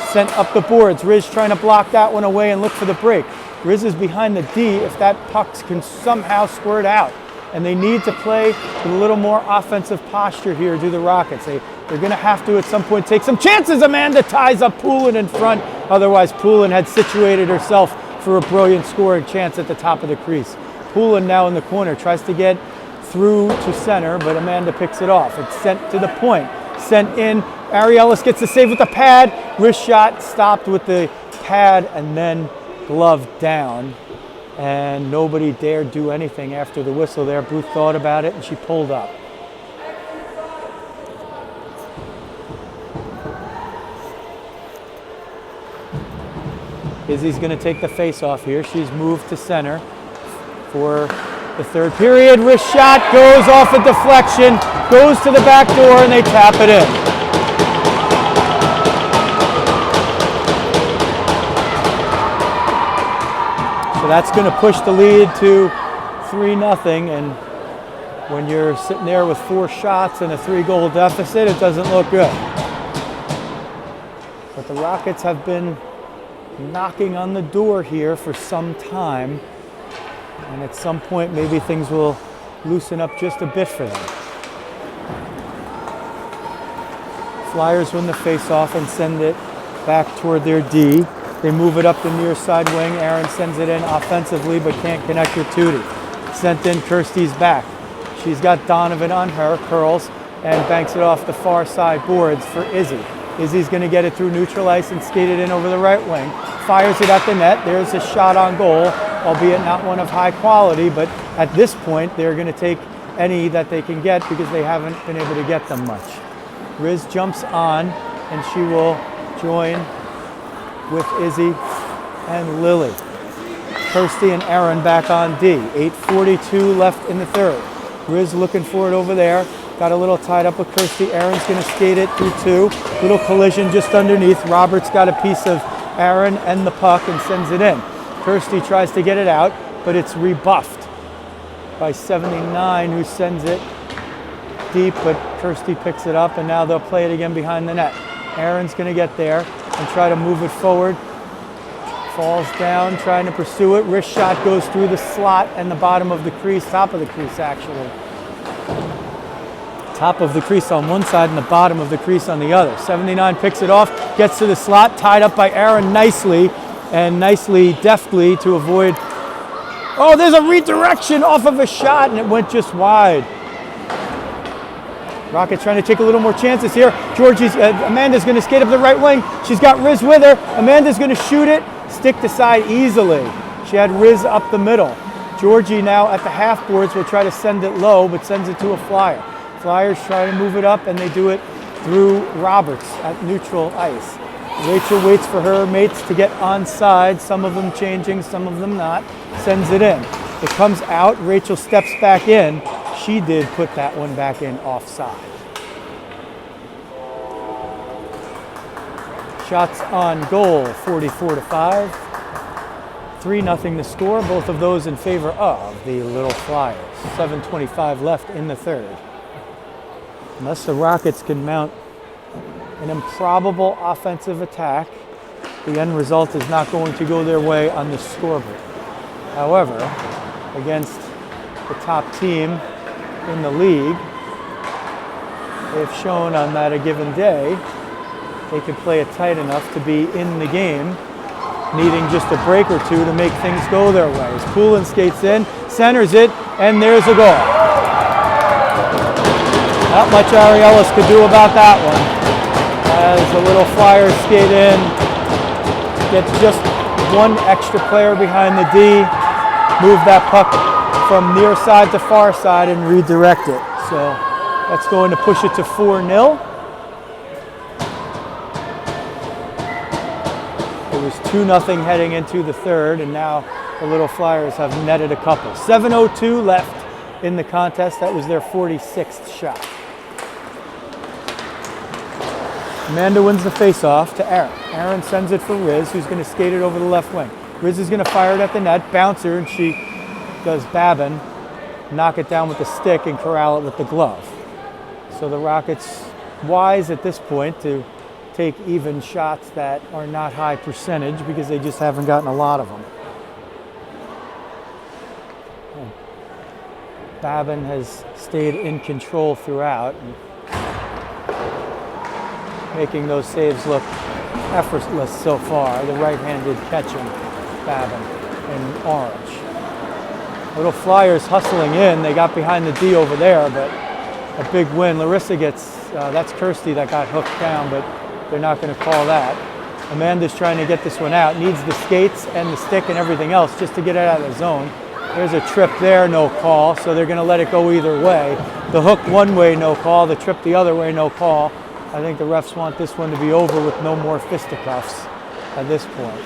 Sent up the boards. Riz trying to block that one away and look for the break. Riz is behind the D if that puck can somehow squirt out. And they need to play with a little more offensive posture here, do the Rockets. They're going to have to at some point take some chances. Amanda ties up Poulin in front. Otherwise, Poulin had situated herself for a brilliant scoring chance at the top of the crease. Poulin now in the corner, tries to get through to center, but Amanda picks it off. It's sent to the point. Sent in. Ariellis gets the save with the pad. Wrist shot stopped with the pad and then glove down. And nobody dared do anything after the whistle there. Booth thought about it and she pulled up. Izzy's going to take the face off here. She's moved to center for the third period. Wrist shot goes off a deflection, goes to the back door, and they tap it in. So that's going to push the lead to 3-0, and when you're sitting there with 4 shots and a 3-goal deficit, it doesn't look good. But the Rockets have been knocking on the door here for some time, and at some point maybe things will loosen up just a bit for them. Flyers win the face-off and send it back toward their D. They move it up the near side wing. Aaron sends it in offensively but can't connect with Tootie. Sent in, Kirsty's back. She's got Donovan on her, curls, and banks it off the far side boards for Izzy. Izzy's going to get it through neutral ice and skate it in over the right wing. Fires it at the net. There's a shot on goal, albeit not one of high quality, but at this point they're going to take any that they can get because they haven't been able to get them much. Riz jumps on, and she will join with Izzy and Lily. Kirsty and Aaron back on D. 8:42 left in the third. Riz looking for it over there. Got a little tied up with Kirsty. Aaron's going to skate it through 2. Little collision just underneath. Roberts got a piece of Aaron and the puck and sends it in. Kirsty tries to get it out, but it's rebuffed by 79, who sends it deep, but Kirsty picks it up, and now they'll play it again behind the net. Aaron's going to get there and try to move it forward. Falls down, trying to pursue it. Wrist shot goes through the slot and the bottom of the crease, top of the crease actually. Top of the crease on one side and the bottom of the crease on the other. 79 picks it off, gets to the slot, tied up by Aaron nicely, and nicely, deftly to avoid. Oh, there's a redirection off of a shot, and it went just wide. Rockets trying to take a little more chances here. Amanda's going to skate up the right wing. She's got Riz with her. Amanda's going to shoot it, stick to side easily. She had Riz up the middle. Georgie now at the half boards will try to send it low, but sends it to a Flyer. Flyers try to move it up, and they do it through Roberts at neutral ice. Rachel waits for her mates to get onside, some of them changing, some of them not. Sends it in. It comes out. Rachel steps back in. She did put that one back in offside. Shots on goal, 44-5. 3-0 the score, both of those in favor of the Little Flyers. 7:25 left in the third. Unless the Rockets can mount an improbable offensive attack, the end result is not going to go their way on the scoreboard. However, against the top team in the league, they've shown on that a given day they can play it tight enough to be in the game, needing just a break or two to make things go their way. As Poulin skates in, centers it, and there's a goal. Not much Ari Ellis could do about that one. As the Little Flyers skate in, get just one extra player behind the D, move that puck from near side to far side and redirect it. So that's going to push it to 4-0. It was 2-0 heading into the third, and now the Little Flyers have netted a couple. 7:02 left in the contest. That was their 46th shot. Amanda wins the face-off to Aaron. Aaron sends it for Riz, who's going to skate it over the left wing. Riz is going to fire it at the net, bouncer, and she does Babin, knock it down with the stick and corral it with the glove. So the Rockets wise at this point to take even shots that are not high percentage because they just haven't gotten a lot of them. Babin has stayed in control throughout, making those saves look effortless so far. The right-handed catching Babin in orange. Little Flyers hustling in. They got behind the D over there, but a big win. Larissa gets, that's Kirsty that got hooked down, but they're not going to call that. Amanda's trying to get this one out. Needs the skates and the stick and everything else just to get it out of the zone. There's a trip there, no call, so they're going to let it go either way. The hook one way, no call. The trip the other way, no call. I think the refs want this one to be over with no more fisticuffs at this point.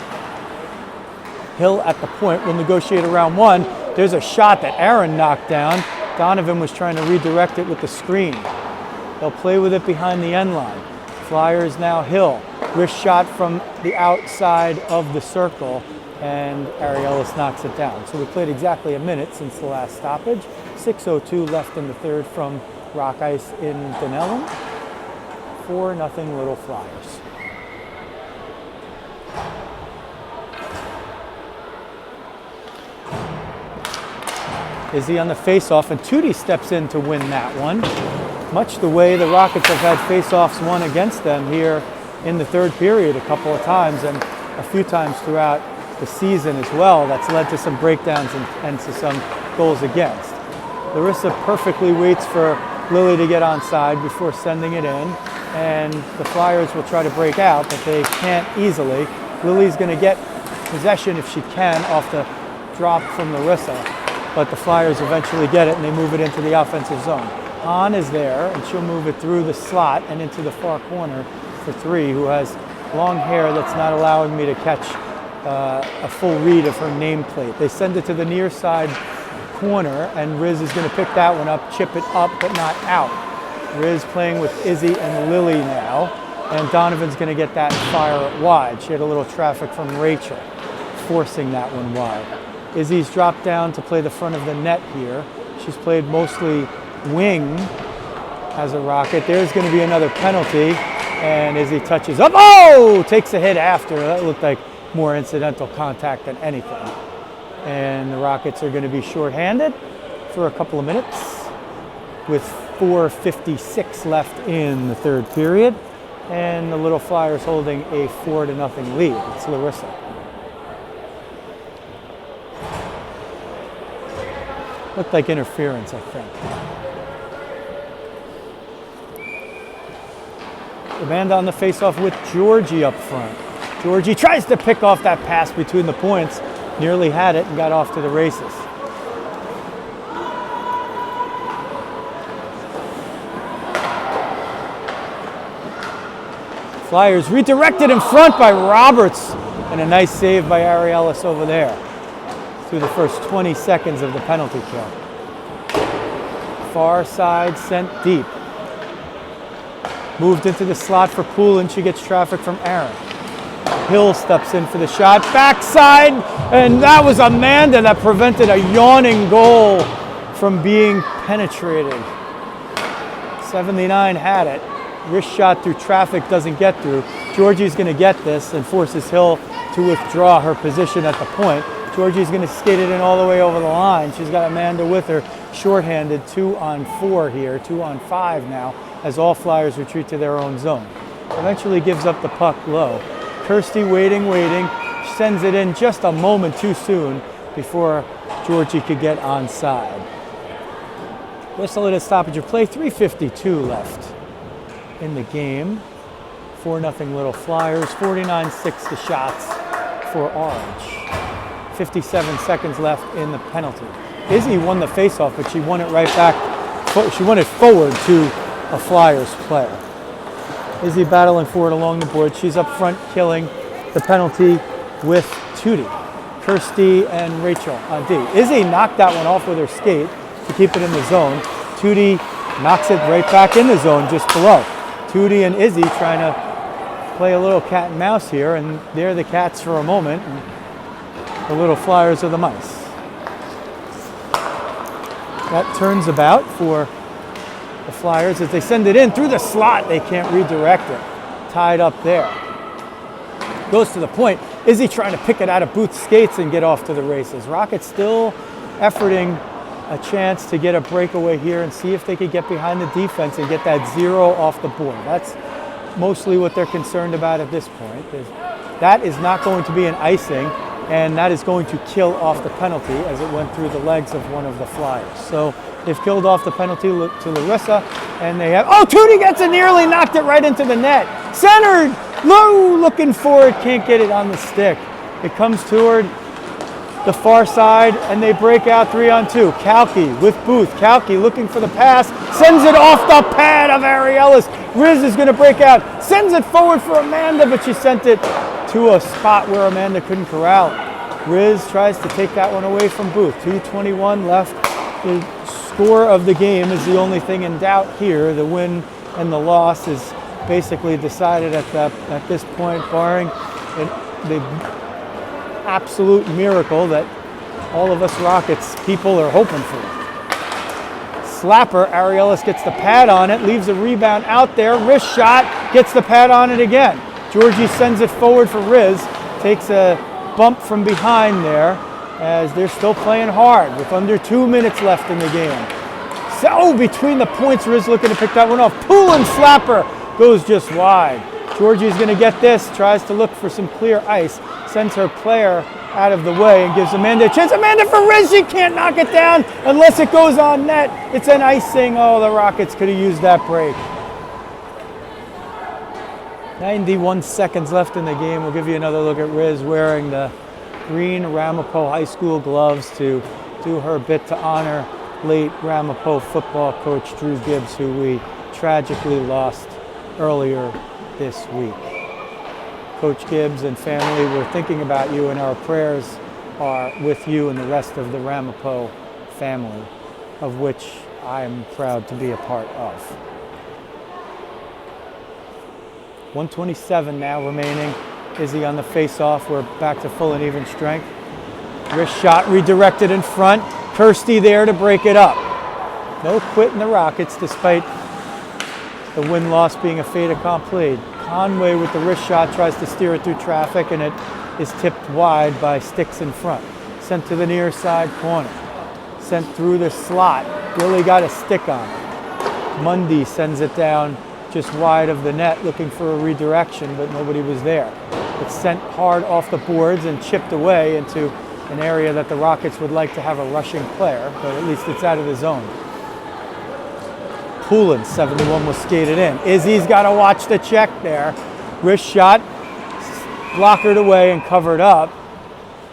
Hill at the point will negotiate around one. There's a shot that Aaron knocked down. Donovan was trying to redirect it with the screen. They'll play with it behind the end line. Flyers now Hill. Wrist shot from the outside of the circle, and Ariellis knocks it down. So we played exactly a minute since the last stoppage. 6:02 left in the third from Rock Ice in Dunellen. 4-0 Little Flyers. Izzy on the face-off, and Tootie steps in to win that one. Much the way the Rockets have had face-offs won against them here in the third period a couple of times, and a few times throughout the season as well. That's led to some breakdowns and to some goals against. Larissa perfectly waits for Lily to get onside before sending it in, and the Flyers will try to break out, but they can't easily. Lily's going to get possession if she can off the drop from Larissa, but the Flyers eventually get it and they move it into the offensive zone. Hahn is there, and she'll move it through the slot and into the far corner for three, who has long hair that's not allowing me to catch a full read of her nameplate. They send it to the near side corner, and Riz is going to pick that one up, chip it up, but not out. Riz playing with Izzy and Lily now, and Donovan's going to get that and fire it wide. She had a little traffic from Rachel, forcing that one wide. Izzy's dropped down to play the front of the net here. She's played mostly wing as a Rocket. There's going to be another penalty, and Izzy touches up. Oh! Takes a hit after. That looked like more incidental contact than anything. And the Rockets are going to be shorthanded for a couple of minutes with 4:56 left in the third period, and the Little Flyers holding a 4-0 lead. It's Larissa. Looked like interference, I think. Amanda on the faceoff with Georgie up front. Georgie tries to pick off that pass between the points, nearly had it and got off to the races. Flyers redirected in front by Roberts, and a nice save by Ariellis over there through the first 20 seconds of the penalty kill. Far side sent deep. Moved into the slot for Poulin. She gets traffic from Aaron. Hill steps in for the shot. Backside, and that was Amanda that prevented a yawning goal from being penetrated. 79 had it. Wrist shot through traffic, doesn't get through. Georgie's going to get this and forces Hill to withdraw her position at the point. Georgie's going to skate it in all the way over the line. She's got Amanda with her, shorthanded, 2-on-4 here, 2-on-5 now, as all Flyers retreat to their own zone. Eventually gives up the puck low. Kirsty waiting, she sends it in just a moment too soon before Georgie could get onside. Whistle at a stoppage of play, 3:52 left in the game. 4-0 Little Flyers, 49-6 the shots for Orange. 57 seconds left in the penalty. Izzy won the faceoff, but she won it right back. She won it forward to a Flyers player. Izzy battling for it along the board. She's up front killing the penalty with Tootie. Kirsty and Rachel on D. Izzy knocked that one off with her skate to keep it in the zone. Tootie knocks it right back in the zone just below. Tootie and Izzy trying to play a little cat and mouse here, and they're the cats for a moment, and the Little Flyers are the mice. That turns about for the Flyers as they send it in through the slot. They can't redirect it. Tied up there. Goes to the point. Izzy trying to pick it out of Booth's skates and get off to the races. Rockets still efforting a chance to get a breakaway here and see if they could get behind the defense and get that 0 off the board. That's mostly what they're concerned about at this point. That is not going to be an icing, and that is going to kill off the penalty as it went through the legs of one of the Flyers. So they've killed off the penalty to Larissa, and they have, oh, Tootie gets it, nearly knocked it right into the net. Centered, low, looking for it, can't get it on the stick. It comes toward the far side, and they break out 3-on-2. Kalki with Booth. Kalki looking for the pass, sends it off the pad of Ariellis. Riz is going to break out, sends it forward for Amanda, but she sent it to a spot where Amanda couldn't corral it. Riz tries to take that one away from Booth. 2:21 left. The score of the game is the only thing in doubt here. The win and the loss is basically decided at this point, barring the absolute miracle that all of us Rockets people are hoping for. Slapper, Ariellis gets the pad on it, leaves a rebound out there, wrist shot, gets the pad on it again. Georgie sends it forward for Riz, takes a bump from behind there as they're still playing hard with under 2 minutes left in the game. So between the points, Riz looking to pick that one off. Poulin slapper goes just wide. Georgie's going to get this, tries to look for some clear ice, sends her player out of the way and gives Amanda a chance. Amanda for Riz, she can't knock it down unless it goes on net. It's an icing. Oh, the Rockets could have used that break. 91 seconds left in the game. We'll give you another look at Riz wearing the green Ramapo High School gloves to do her bit to honor late Ramapo football coach Drew Gibbs, who we tragically lost earlier this week. Coach Gibbs and family, we're thinking about you, and our prayers are with you and the rest of the Ramapo family, of which I am proud to be a part of. 1:27 now remaining. Izzy on the face-off. We're back to full and even strength. Wrist shot redirected in front. Kirsty there to break it up. No quit in the Rockets despite the win-loss being a fait accompli. Conway with the wrist shot tries to steer it through traffic, and it is tipped wide by Sticks in front. Sent to the near side corner. Sent through the slot. Really got a stick on it. Mundy sends it down just wide of the net, looking for a redirection, but nobody was there. It's sent hard off the boards and chipped away into an area that the Rockets would like to have a rushing player, but at least it's out of the zone. Poulin, 71, was skated in. Izzy's got to watch the check there. Wrist shot, blockered away and covered up.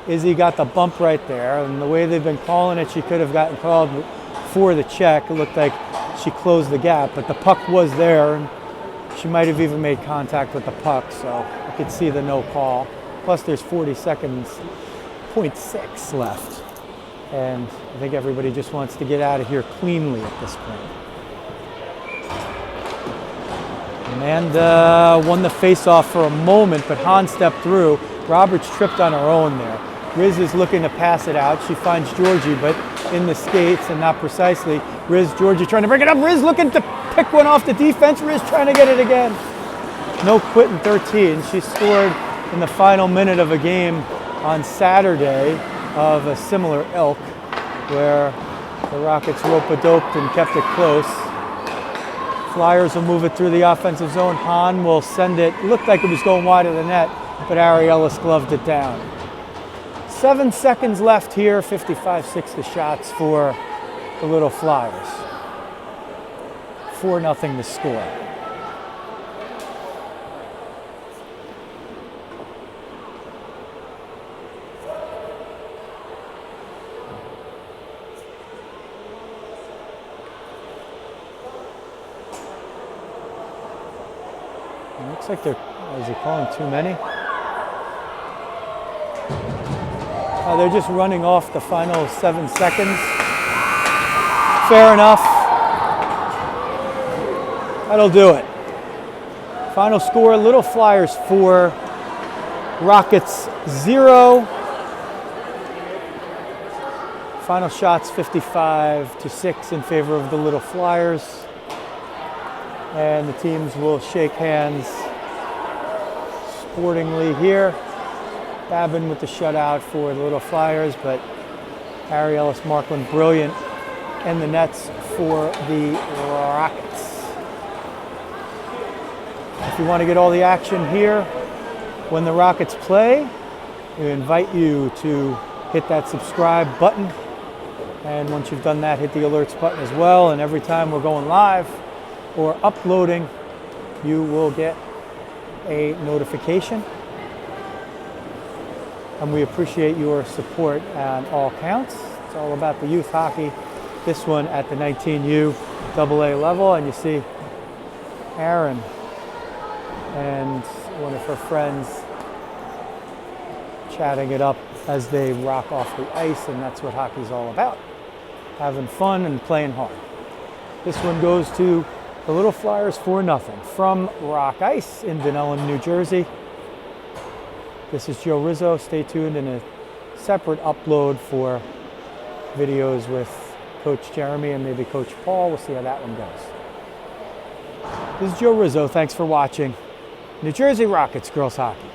Izzy got the bump right there, and the way they've been calling it, she could have gotten called for the check. It looked like she closed the gap, but the puck was there, and she might have even made contact with the puck, so I could see the no call. Plus there's 40 seconds, 0.6 left, and I think everybody just wants to get out of here cleanly at this point. Amanda won the face-off for a moment, but Hahn stepped through. Roberts tripped on her own there. Riz is looking to pass it out. She finds Georgie, but in the skates and not precisely. Riz, Georgie trying to break it up. Riz looking to pick one off the defense. Riz trying to get it again. No quit in 13. She scored in the final minute of a game on Saturday of a similar ilk, where the Rockets rope-a-doped and kept it close. Flyers will move it through the offensive zone. Hahn will send it. Looked like it was going wide of the net, but Ariellis gloved it down. 7 seconds left here, 55-6 the shots for the Little Flyers. 4-0 the score. It looks like is he calling too many? They're just running off the final 7 seconds. Fair enough. That'll do it. Final score, Little Flyers 4, Rockets 0. Final shots 55-6 in favor of the Little Flyers. And the teams will shake hands sportingly here. Babin with the shutout for the Little Flyers, but Ariellis Markland brilliant in the nets for the Rockets. If you want to get all the action here when the Rockets play, we invite you to hit that subscribe button. And once you've done that, hit the alerts button as well. And every time we're going live or uploading, you will get a notification. And we appreciate your support on all counts. It's all about the youth hockey. This one at the 19U AA level. And you see Aaron and one of her friends chatting it up as they rock off the ice. And that's what hockey's all about. Having fun and playing hard. This one goes to the Little Flyers 4-0 from Rock Ice in Dunellen, New Jersey. This is Joe Rizzo. Stay tuned in a separate upload for videos with Coach Jeremy and maybe Coach Paul. We'll see how that one goes. This is Joe Rizzo. Thanks for watching New Jersey Rockets Girls Hockey.